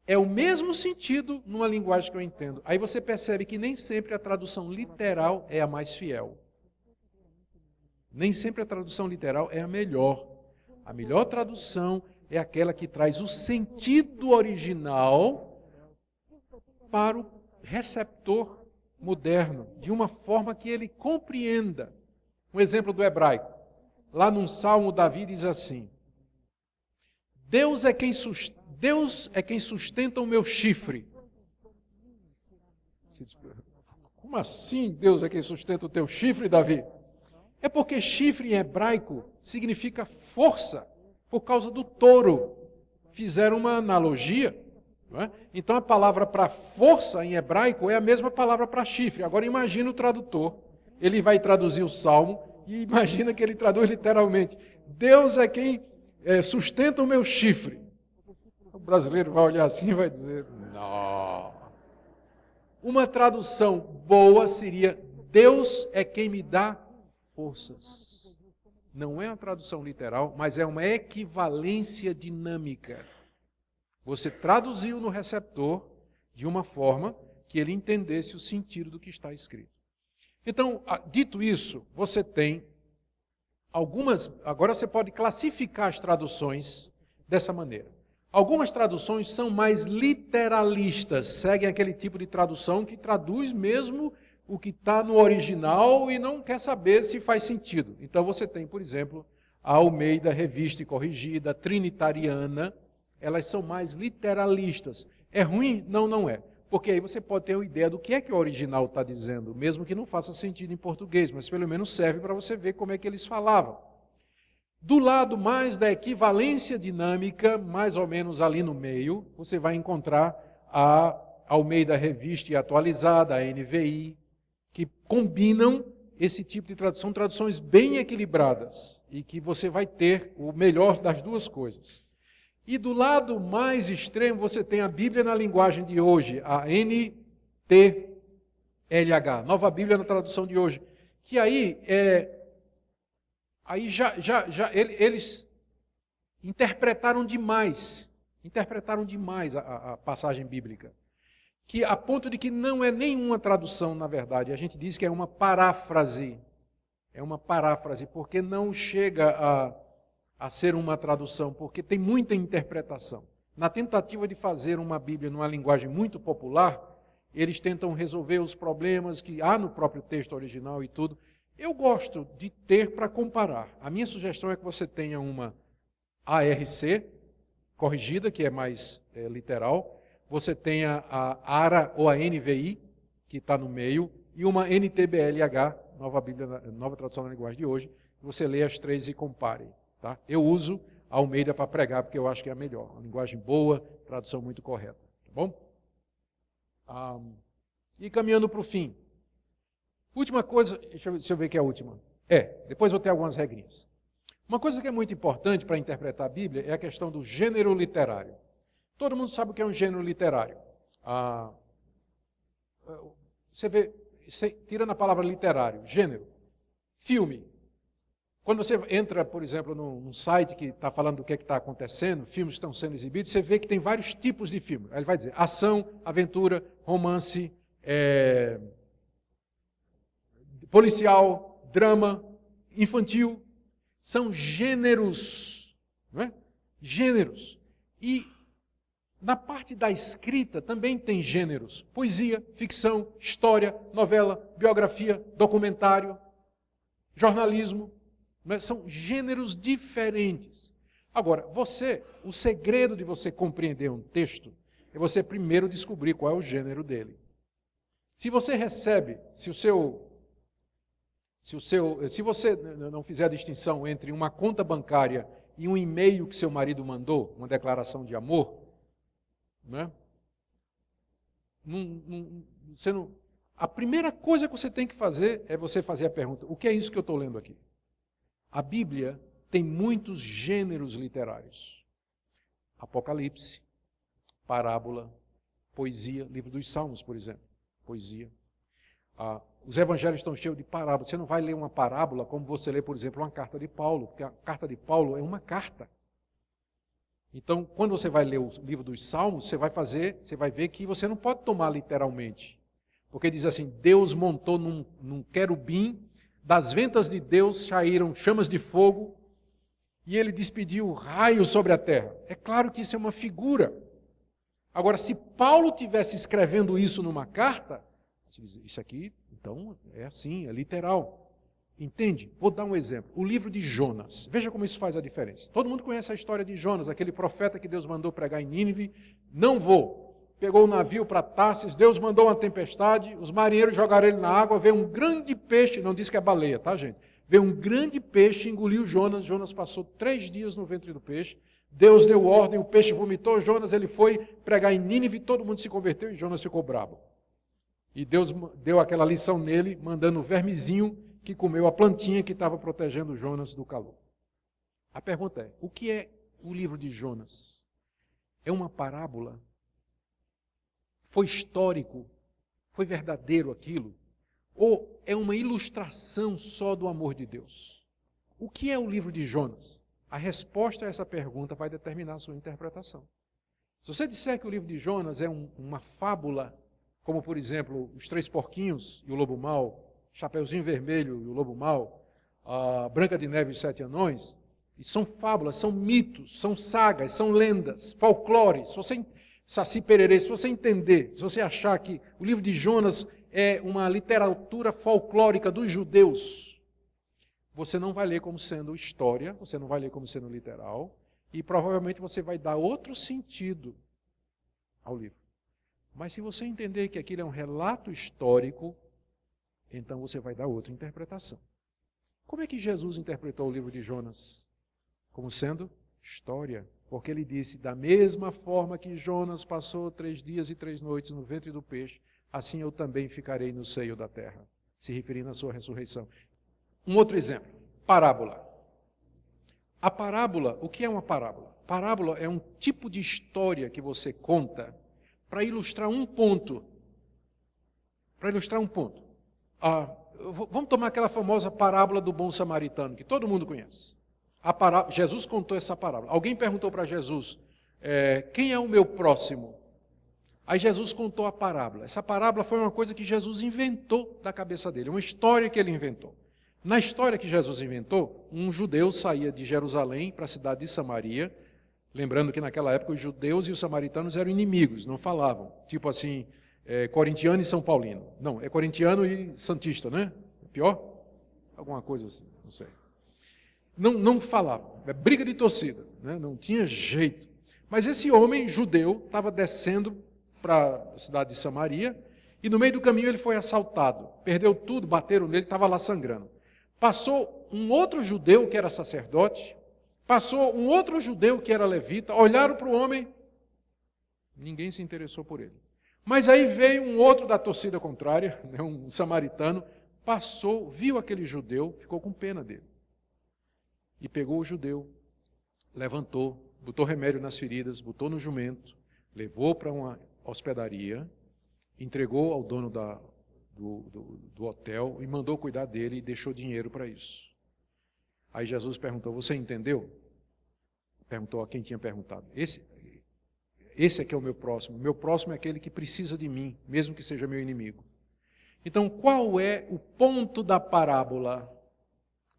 é o mesmo sentido numa linguagem que eu entendo. Aí você percebe que nem sempre a tradução literal é a mais fiel. Nem sempre a tradução literal é a melhor. A melhor tradução é aquela que traz o sentido original para o receptor moderno, de uma forma que ele compreenda. Um exemplo do hebraico. Lá num salmo, Davi diz assim, Deus é quem sustenta o meu chifre. Como assim Deus é quem sustenta o teu chifre, Davi? É porque chifre em hebraico significa força, por causa do touro. Fizeram uma analogia. Não é? Então a palavra para força em hebraico é a mesma palavra para chifre. Agora imagina o tradutor. Ele vai traduzir o salmo e imagina que ele traduz literalmente. Deus é quem sustenta o meu chifre. O brasileiro vai olhar assim e vai dizer, não. Uma tradução boa seria, Deus é quem me dá forças. Não é uma tradução literal, mas é uma equivalência dinâmica. Você traduziu no receptor de uma forma que ele entendesse o sentido do que está escrito. Então, dito isso, você tem algumas... Agora você pode classificar as traduções dessa maneira. Algumas traduções são mais literalistas, seguem aquele tipo de tradução que traduz mesmo o que está no original e não quer saber se faz sentido. Então você tem, por exemplo, a Almeida Revista e Corrigida, a Trinitariana, elas são mais literalistas. É ruim? Não, não é. Porque aí você pode ter uma ideia do que é que o original está dizendo, mesmo que não faça sentido em português, mas pelo menos serve para você ver como é que eles falavam. Do lado mais da equivalência dinâmica, mais ou menos ali no meio, você vai encontrar a Almeida Revista e Atualizada, a NVI, que combinam esse tipo de tradução, traduções bem equilibradas, e que você vai ter o melhor das duas coisas. E do lado mais extremo, você tem a Bíblia na linguagem de hoje, a NTLH, Nova Bíblia na tradução de hoje, que eles interpretaram demais a passagem bíblica, que a ponto de que não é nenhuma tradução, na verdade, a gente diz que é uma paráfrase, porque não chega a ser uma tradução, porque tem muita interpretação. Na tentativa de fazer uma Bíblia numa linguagem muito popular, eles tentam resolver os problemas que há no próprio texto original e tudo. Eu gosto de ter para comparar. A minha sugestão é que você tenha uma ARC corrigida, que é mais literal, você tenha a ARA ou a NVI, que está no meio, e uma NTBLH, Nova Tradução da Linguagem de hoje, você lê as três e compare. Tá? Eu uso a Almeida para pregar, porque eu acho que é a melhor. Uma linguagem boa, tradução muito correta. Tá bom? E caminhando para o fim. Última coisa, deixa eu ver que é a última. Depois vou ter algumas regrinhas. Uma coisa que é muito importante para interpretar a Bíblia é a questão do gênero literário. Todo mundo sabe o que é um gênero literário. Tirando a palavra literário, gênero, filme. Quando você entra, por exemplo, num site que está falando do que está acontecendo, filmes estão sendo exibidos, você vê que tem vários tipos de filme. Aí ele vai dizer ação, aventura, romance, policial, drama, infantil. São gêneros, não é? Gêneros. E na parte da escrita também tem gêneros. Poesia, ficção, história, novela, biografia, documentário, jornalismo. São gêneros diferentes. Agora, o segredo de você compreender um texto é você primeiro descobrir qual é o gênero dele. Se você recebe, se você não fizer a distinção entre uma conta bancária e um e-mail que seu marido mandou, uma declaração de amor, né? A primeira coisa que você tem que fazer é você fazer a pergunta: o que é isso que eu estou lendo aqui? A Bíblia tem muitos gêneros literários. Apocalipse, parábola, poesia, livro dos Salmos, por exemplo, poesia. Os evangelhos estão cheios de parábolas. Você não vai ler uma parábola como você lê, por exemplo, uma carta de Paulo, porque a carta de Paulo é uma carta. Então, quando você vai ler o livro dos Salmos, você vai ver que você não pode tomar literalmente. Porque diz assim: Deus montou num querubim, das ventas de Deus saíram chamas de fogo e ele despediu raios sobre a terra. É claro que isso é uma figura. Agora, se Paulo tivesse escrevendo isso numa carta, isso aqui, então, é assim, é literal. Entende? Vou dar um exemplo. O livro de Jonas. Veja como isso faz a diferença. Todo mundo conhece a história de Jonas, aquele profeta que Deus mandou pregar em Nínive. Não vou. Pegou o navio para Tarsis, Deus mandou uma tempestade, os marinheiros jogaram ele na água, veio um grande peixe, não diz que é baleia, tá, gente? Veio um grande peixe, engoliu Jonas, Jonas passou 3 dias no ventre do peixe, Deus deu ordem, o peixe vomitou Jonas, ele foi pregar em Nínive, todo mundo se converteu e Jonas ficou bravo. E Deus deu aquela lição nele, mandando o vermezinho que comeu a plantinha que estava protegendo Jonas do calor. A pergunta é: o que é o livro de Jonas? É uma parábola? Foi histórico? Foi verdadeiro aquilo? Ou é uma ilustração só do amor de Deus? O que é o livro de Jonas? A resposta a essa pergunta vai determinar a sua interpretação. Se você disser que o livro de Jonas é uma fábula, como por exemplo, Os Três Porquinhos e o Lobo Mau, Chapeuzinho Vermelho e o Lobo Mau, a Branca de Neve e os Sete Anões, e são fábulas, são mitos, são sagas, são lendas, folclore. Saci Pererê, se você entender, se você achar que o livro de Jonas é uma literatura folclórica dos judeus, você não vai ler como sendo história, você não vai ler como sendo literal, e provavelmente você vai dar outro sentido ao livro. Mas se você entender que aquilo é um relato histórico, então você vai dar outra interpretação. Como é que Jesus interpretou o livro de Jonas? Como sendo história. Porque ele disse, da mesma forma que Jonas passou 3 dias e 3 noites no ventre do peixe, assim eu também ficarei no seio da terra. Se referindo à sua ressurreição. Um outro exemplo, parábola. A parábola, o que é uma parábola? Parábola é um tipo de história que você conta para ilustrar um ponto. Para ilustrar um ponto. Vamos tomar aquela famosa parábola do bom samaritano, que todo mundo conhece. Jesus contou essa parábola. Alguém perguntou para Jesus, quem é o meu próximo? Aí Jesus contou a parábola. Essa parábola foi uma coisa que Jesus inventou da cabeça dele, uma história que ele inventou. Na história que Jesus inventou, um judeu saía de Jerusalém para a cidade de Samaria, lembrando que naquela época os judeus e os samaritanos eram inimigos, não falavam. Tipo assim, corintiano e São Paulino. Não, é corintiano e santista, né? É pior? Alguma coisa assim, não sei. Não falavam, é briga de torcida, né? Não tinha jeito. Mas esse homem judeu estava descendo para a cidade de Samaria e no meio do caminho ele foi assaltado, perdeu tudo, bateram nele, estava lá sangrando. Passou um outro judeu que era sacerdote, passou um outro judeu que era levita, olharam para o homem, ninguém se interessou por ele. Mas aí veio um outro da torcida contrária, né, um samaritano, passou, viu aquele judeu, ficou com pena dele. E pegou o judeu, levantou, botou remédio nas feridas, botou no jumento, levou para uma hospedaria, entregou ao dono do hotel e mandou cuidar dele e deixou dinheiro para isso. Aí Jesus perguntou, você entendeu? Perguntou a quem tinha perguntado. Esse é que é o meu próximo. O meu próximo é aquele que precisa de mim, mesmo que seja meu inimigo. Então, qual é o ponto da parábola?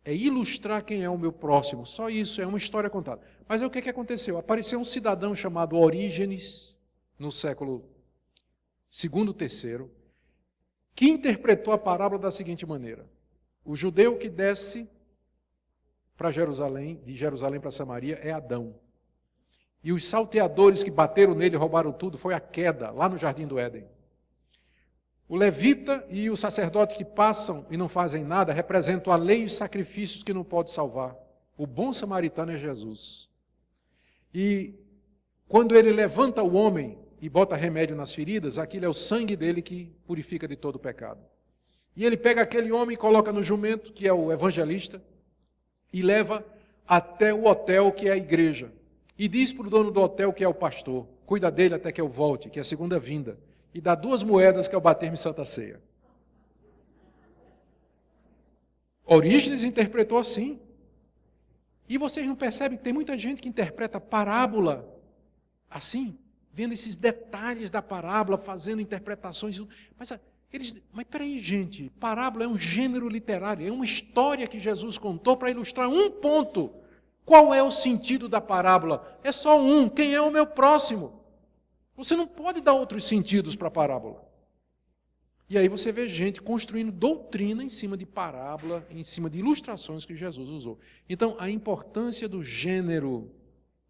É ilustrar quem é o meu próximo. Só isso, é uma história contada. Mas o que aconteceu? Apareceu um cidadão chamado Orígenes, no século II, III, que interpretou a parábola da seguinte maneira. O judeu que desce para Jerusalém, de Jerusalém para Samaria, é Adão. E os salteadores que bateram nele e roubaram tudo foi a queda, lá no Jardim do Éden. O levita e o sacerdote que passam e não fazem nada representam a lei e os sacrifícios que não pode salvar. O bom samaritano é Jesus. E quando ele levanta o homem e bota remédio nas feridas, aquilo é o sangue dele que purifica de todo o pecado. E ele pega aquele homem e coloca no jumento, que é o evangelista, e leva até o hotel, que é a igreja. E diz para o dono do hotel, que é o pastor, cuida dele até que eu volte, que é a segunda vinda. E dá 2 moedas, que é o bater-me Santa Ceia. Orígenes interpretou assim. E vocês não percebem que tem muita gente que interpreta parábola assim, vendo esses detalhes da parábola, fazendo interpretações. Mas peraí, gente, parábola é um gênero literário, é uma história que Jesus contou para ilustrar um ponto. Qual é o sentido da parábola? É só um, quem é o meu próximo? Você não pode dar outros sentidos para a parábola. E aí você vê gente construindo doutrina em cima de parábola, em cima de ilustrações que Jesus usou. Então, a importância do gênero.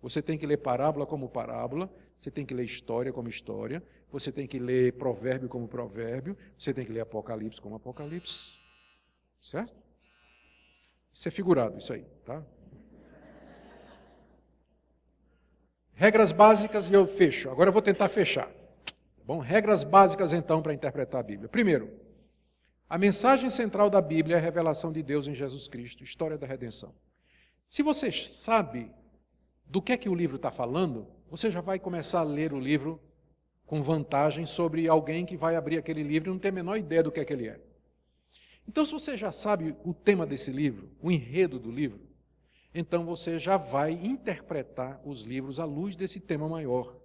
Você tem que ler parábola como parábola, você tem que ler história como história, você tem que ler provérbio como provérbio, você tem que ler Apocalipse como Apocalipse. Certo? Isso é figurado, isso aí, tá? Regras básicas e eu fecho. Agora eu vou tentar fechar. Bom, regras básicas então para interpretar a Bíblia. Primeiro, a mensagem central da Bíblia é a revelação de Deus em Jesus Cristo, história da redenção. Se você sabe do que é que o livro está falando, você já vai começar a ler o livro com vantagem sobre alguém que vai abrir aquele livro e não tem a menor ideia do que é que ele é. Então, se você já sabe o tema desse livro, o enredo do livro, então você já vai interpretar os livros à luz desse tema maior.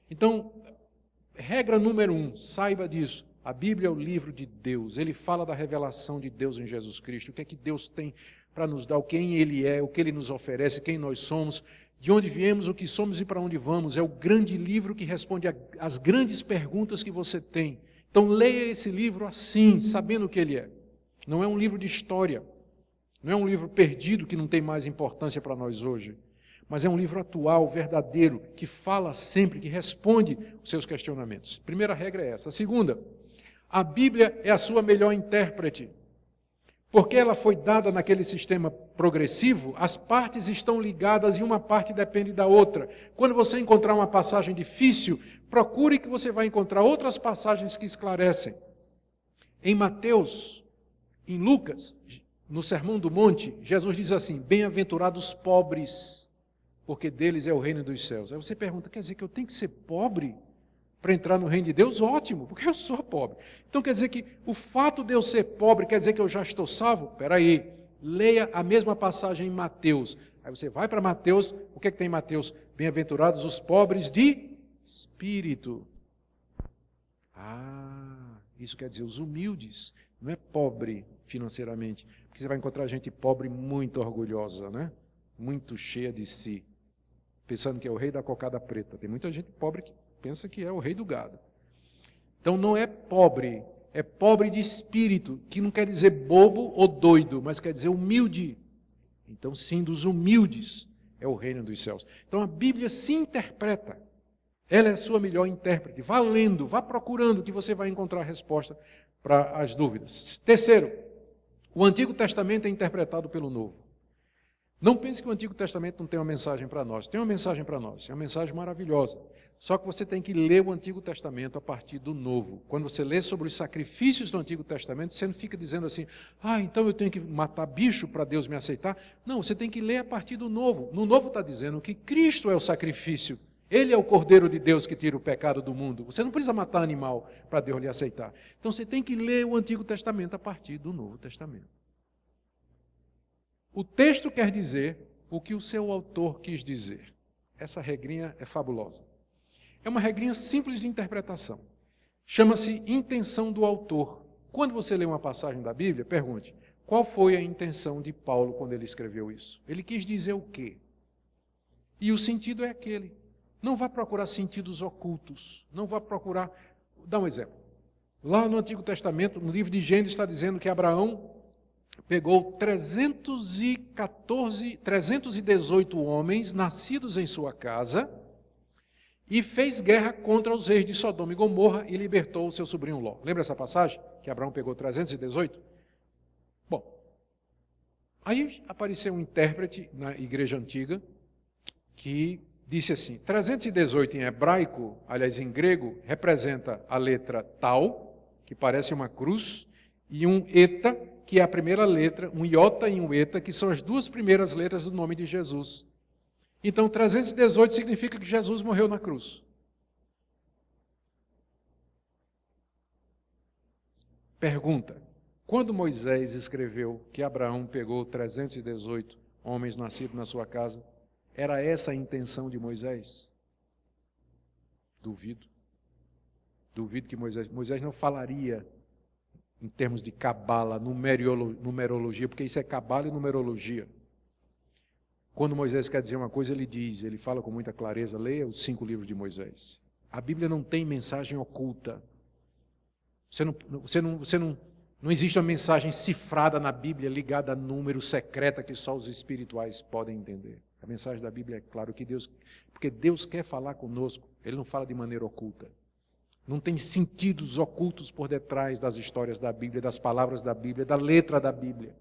Então, regra número 1, saiba disso. A Bíblia é o livro de Deus. Ele fala da revelação de Deus em Jesus Cristo. O que é que Deus tem para nos dar, quem Ele é, o que Ele nos oferece, quem nós somos, de onde viemos, o que somos e para onde vamos. É o grande livro que responde às grandes perguntas que você tem. Então, leia esse livro assim, sabendo o que ele é. Não é um livro de história. Não é um livro perdido que não tem mais importância para nós hoje, mas é um livro atual, verdadeiro, que fala sempre, que responde os seus questionamentos. Primeira regra é essa. A segunda, a Bíblia é a sua melhor intérprete. Porque ela foi dada naquele sistema progressivo, as partes estão ligadas e uma parte depende da outra. Quando você encontrar uma passagem difícil, procure que você vai encontrar outras passagens que esclarecem. Em Mateus, em Lucas, no Sermão do Monte, Jesus diz assim: bem-aventurados os pobres, porque deles é o reino dos céus. Aí você pergunta, quer dizer que eu tenho que ser pobre para entrar no reino de Deus? Ótimo, porque eu sou pobre. Então quer dizer que o fato de eu ser pobre quer dizer que eu já estou salvo? Espera aí, leia a mesma passagem em Mateus. Aí você vai para Mateus, o que é que tem em Mateus? Bem-aventurados os pobres de espírito. Isso quer dizer os humildes, não é pobre financeiramente, porque você vai encontrar gente pobre muito orgulhosa, né? Muito cheia de si, pensando que é o rei da cocada preta. Tem muita gente pobre que pensa que é o rei do gado. Então não é pobre de espírito, que não quer dizer bobo ou doido, mas quer dizer humilde. Então sim, dos humildes é o reino dos céus. Então a Bíblia se interpreta. Ela é a sua melhor intérprete. Vá lendo, vá procurando que você vai encontrar a resposta para as dúvidas. Terceiro, o Antigo Testamento é interpretado pelo Novo. Não pense que o Antigo Testamento não tem uma mensagem para nós. Tem uma mensagem para nós, é uma mensagem maravilhosa. Só que você tem que ler o Antigo Testamento a partir do Novo. Quando você lê sobre os sacrifícios do Antigo Testamento, você não fica dizendo assim, então eu tenho que matar bicho para Deus me aceitar. Não, você tem que ler a partir do Novo. No Novo está dizendo que Cristo é o sacrifício. Ele é o Cordeiro de Deus que tira o pecado do mundo. Você não precisa matar animal para Deus lhe aceitar. Então você tem que ler o Antigo Testamento a partir do Novo Testamento. O texto quer dizer o que o seu autor quis dizer. Essa regrinha é fabulosa. É uma regrinha simples de interpretação. Chama-se intenção do autor. Quando você lê uma passagem da Bíblia, pergunte, qual foi a intenção de Paulo quando ele escreveu isso? Ele quis dizer o quê? E o sentido é aquele. Não vá procurar sentidos ocultos. Não vá procurar... Dá um exemplo. Lá no Antigo Testamento, no livro de Gênesis, está dizendo que Abraão pegou 318 homens nascidos em sua casa e fez guerra contra os reis de Sodoma e Gomorra e libertou o seu sobrinho Ló. Lembra essa passagem? Que Abraão pegou 318? Bom, aí apareceu um intérprete na igreja antiga que disse assim, 318 em hebraico, aliás em grego, representa a letra Tau, que parece uma cruz, e um eta, que é a primeira letra, um iota e um eta, que são as duas primeiras letras do nome de Jesus. Então 318 significa que Jesus morreu na cruz. Pergunta, quando Moisés escreveu que Abraão pegou 318 homens nascidos na sua casa, era essa a intenção de Moisés? Duvido. Duvido que Moisés não falaria em termos de cabala, numerologia, porque isso é cabala e numerologia. Quando Moisés quer dizer uma coisa, ele diz, ele fala com muita clareza, leia os 5 livros de Moisés. A Bíblia não tem mensagem oculta. Não existe uma mensagem cifrada na Bíblia, ligada a número secreta que só os espirituais podem entender. A mensagem da Bíblia é claro que porque Deus quer falar conosco, Ele não fala de maneira oculta. Não tem sentidos ocultos por detrás das histórias da Bíblia, das palavras da Bíblia, da letra da Bíblia.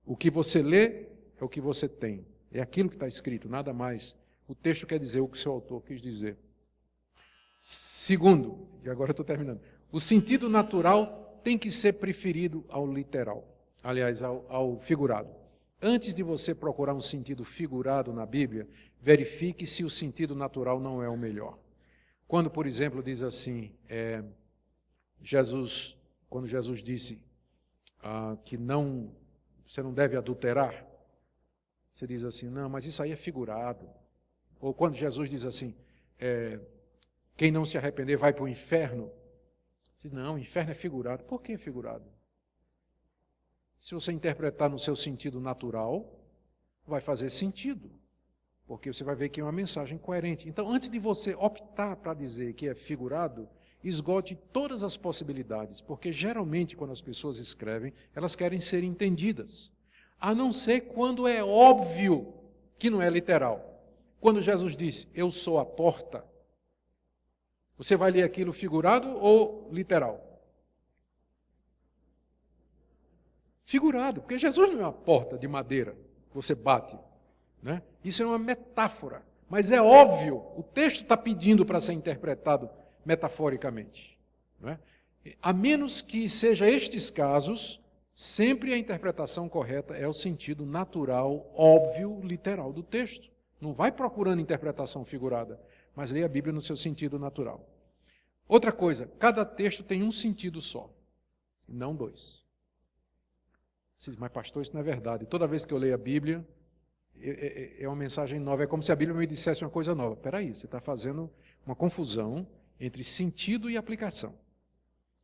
O que você lê é o que você tem. É aquilo que está escrito, nada mais. O texto quer dizer o que o seu autor quis dizer. Segundo, e agora eu estou terminando, o sentido natural tem que ser preferido ao literal, aliás, ao figurado. Antes de você procurar um sentido figurado na Bíblia, verifique se o sentido natural não é o melhor. Quando, por exemplo, diz assim, quando Jesus disse que você não deve adulterar, você diz assim, não, mas isso aí é figurado. Ou quando Jesus diz assim, quem não se arrepender vai para o inferno, você diz, não, o inferno é figurado. Por que figurado? Se você interpretar no seu sentido natural, vai fazer sentido, porque você vai ver que é uma mensagem coerente. Então, antes de você optar para dizer que é figurado, esgote todas as possibilidades, porque geralmente quando as pessoas escrevem, elas querem ser entendidas, a não ser quando é óbvio que não é literal. Quando Jesus disse, eu sou a porta, você vai ler aquilo figurado ou literal? Figurado, porque Jesus não é uma porta de madeira que você bate, né? Isso é uma metáfora, mas é óbvio, o texto está pedindo para ser interpretado metaforicamente, não é? A menos que seja estes casos, sempre a interpretação correta é o sentido natural, óbvio, literal do texto. Não vai procurando interpretação figurada, mas leia a Bíblia no seu sentido natural. Outra coisa, cada texto tem um sentido só, não dois. Você diz, mas pastor, isso não é verdade. Toda vez que eu leio a Bíblia, é uma mensagem nova. É como se a Bíblia me dissesse uma coisa nova. Espera aí, você está fazendo uma confusão entre sentido e aplicação.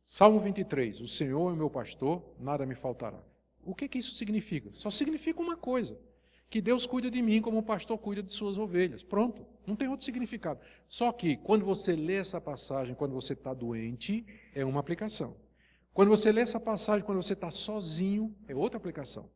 Salmo 23, o Senhor é o meu pastor, nada me faltará. O que isso significa? Só significa uma coisa, que Deus cuida de mim como o pastor cuida de suas ovelhas. Pronto, não tem outro significado. Só que, quando você lê essa passagem, quando você está doente, é uma aplicação. Quando você lê essa passagem, quando você está sozinho, é outra aplicação.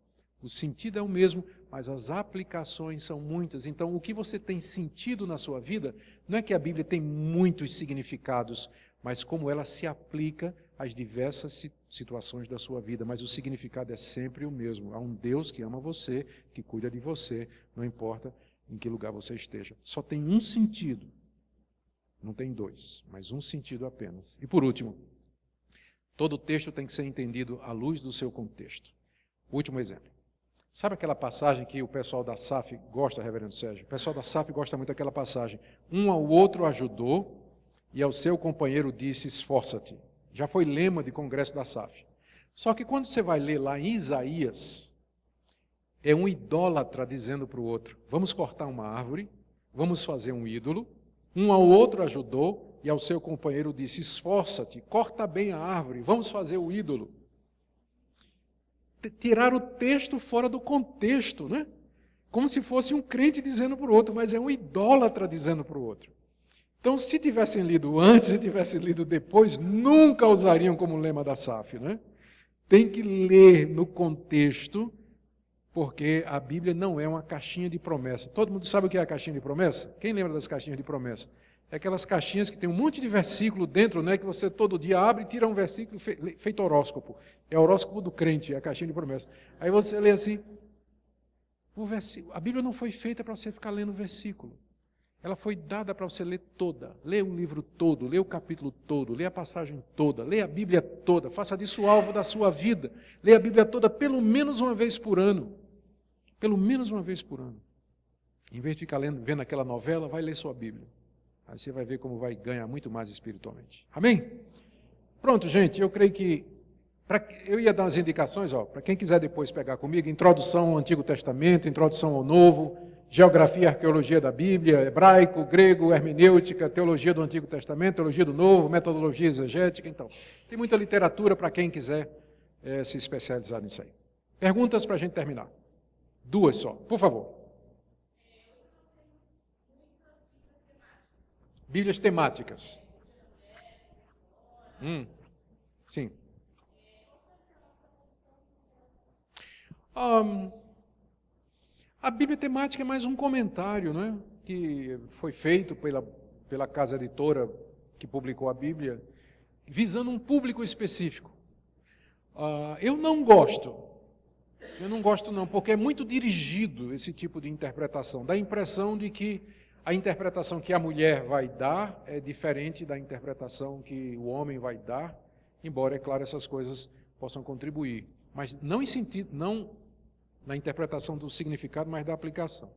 O sentido é o mesmo, mas as aplicações são muitas. Então, o que você tem sentido na sua vida, não é que a Bíblia tem muitos significados, mas como ela se aplica às diversas situações da sua vida. Mas o significado é sempre o mesmo. Há um Deus que ama você, que cuida de você, não importa em que lugar você esteja. Só tem um sentido. Não tem dois, mas um sentido apenas. E por último, todo texto tem que ser entendido à luz do seu contexto. Último exemplo. Sabe aquela passagem que o pessoal da SAF gosta, reverendo Sérgio? O pessoal da SAF gosta muito daquela passagem. Um ao outro ajudou e ao seu companheiro disse, esforça-te. Já foi lema de congresso da SAF. Só que quando você vai ler lá em Isaías, é um idólatra dizendo para o outro, vamos cortar uma árvore, vamos fazer um ídolo. Um ao outro ajudou e ao seu companheiro disse, esforça-te, corta bem a árvore, vamos fazer o ídolo. Tirar o texto fora do contexto, né? Como se fosse um crente dizendo para o outro, mas é um idólatra dizendo para o outro. Então, se tivessem lido antes e tivessem lido depois, nunca usariam como lema da SAF, né? Tem que ler no contexto, porque a Bíblia não é uma caixinha de promessa. Todo mundo sabe o que é a caixinha de promessa? Quem lembra das caixinhas de promessa? É aquelas caixinhas que tem um monte de versículo dentro, né, que você todo dia abre e tira um versículo feito horóscopo. É o horóscopo do crente, é a caixinha de promessa. Aí você lê assim, a Bíblia não foi feita para você ficar lendo o versículo. Ela foi dada para você ler toda. Lê o livro todo, lê o capítulo todo, lê a passagem toda, lê a Bíblia toda, faça disso o alvo da sua vida. Lê a Bíblia toda pelo menos uma vez por ano. Pelo menos uma vez por ano. Em vez de ficar vendo aquela novela, vai ler sua Bíblia. Aí você vai ver como vai ganhar muito mais espiritualmente. Amém? Pronto, gente, eu creio que... eu ia dar umas indicações, para quem quiser depois pegar comigo, introdução ao Antigo Testamento, introdução ao Novo, geografia e arqueologia da Bíblia, hebraico, grego, hermenêutica, teologia do Antigo Testamento, teologia do Novo, metodologia exegética, então. Tem muita literatura para quem quiser se especializar nisso aí. Perguntas para a gente terminar. 2 só, por favor. Bíblias temáticas. Sim. A Bíblia temática é mais um comentário, né, que foi feito pela casa editora que publicou a Bíblia, visando um público específico. Eu não gosto não, porque é muito dirigido esse tipo de interpretação. Dá a impressão de que a interpretação que a mulher vai dar é diferente da interpretação que o homem vai dar, embora, é claro, essas coisas possam contribuir. Mas não na interpretação do significado, mas da aplicação.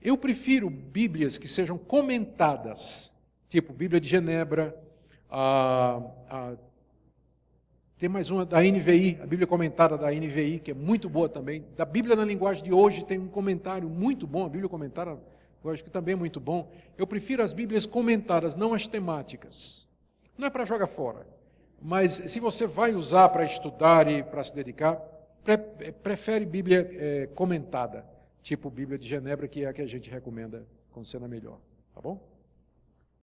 Eu prefiro Bíblias que sejam comentadas, tipo Bíblia de Genebra, tem mais uma da NVI, a Bíblia comentada da NVI, que é muito boa também. Da Bíblia na linguagem de hoje tem um comentário muito bom, a Bíblia comentada, eu acho que também é muito bom. Eu prefiro as Bíblias comentadas, não as temáticas. Não é para jogar fora, mas se você vai usar para estudar e para se dedicar, prefere Bíblia comentada, tipo Bíblia de Genebra, que é a que a gente recomenda como sendo a melhor. Tá bom?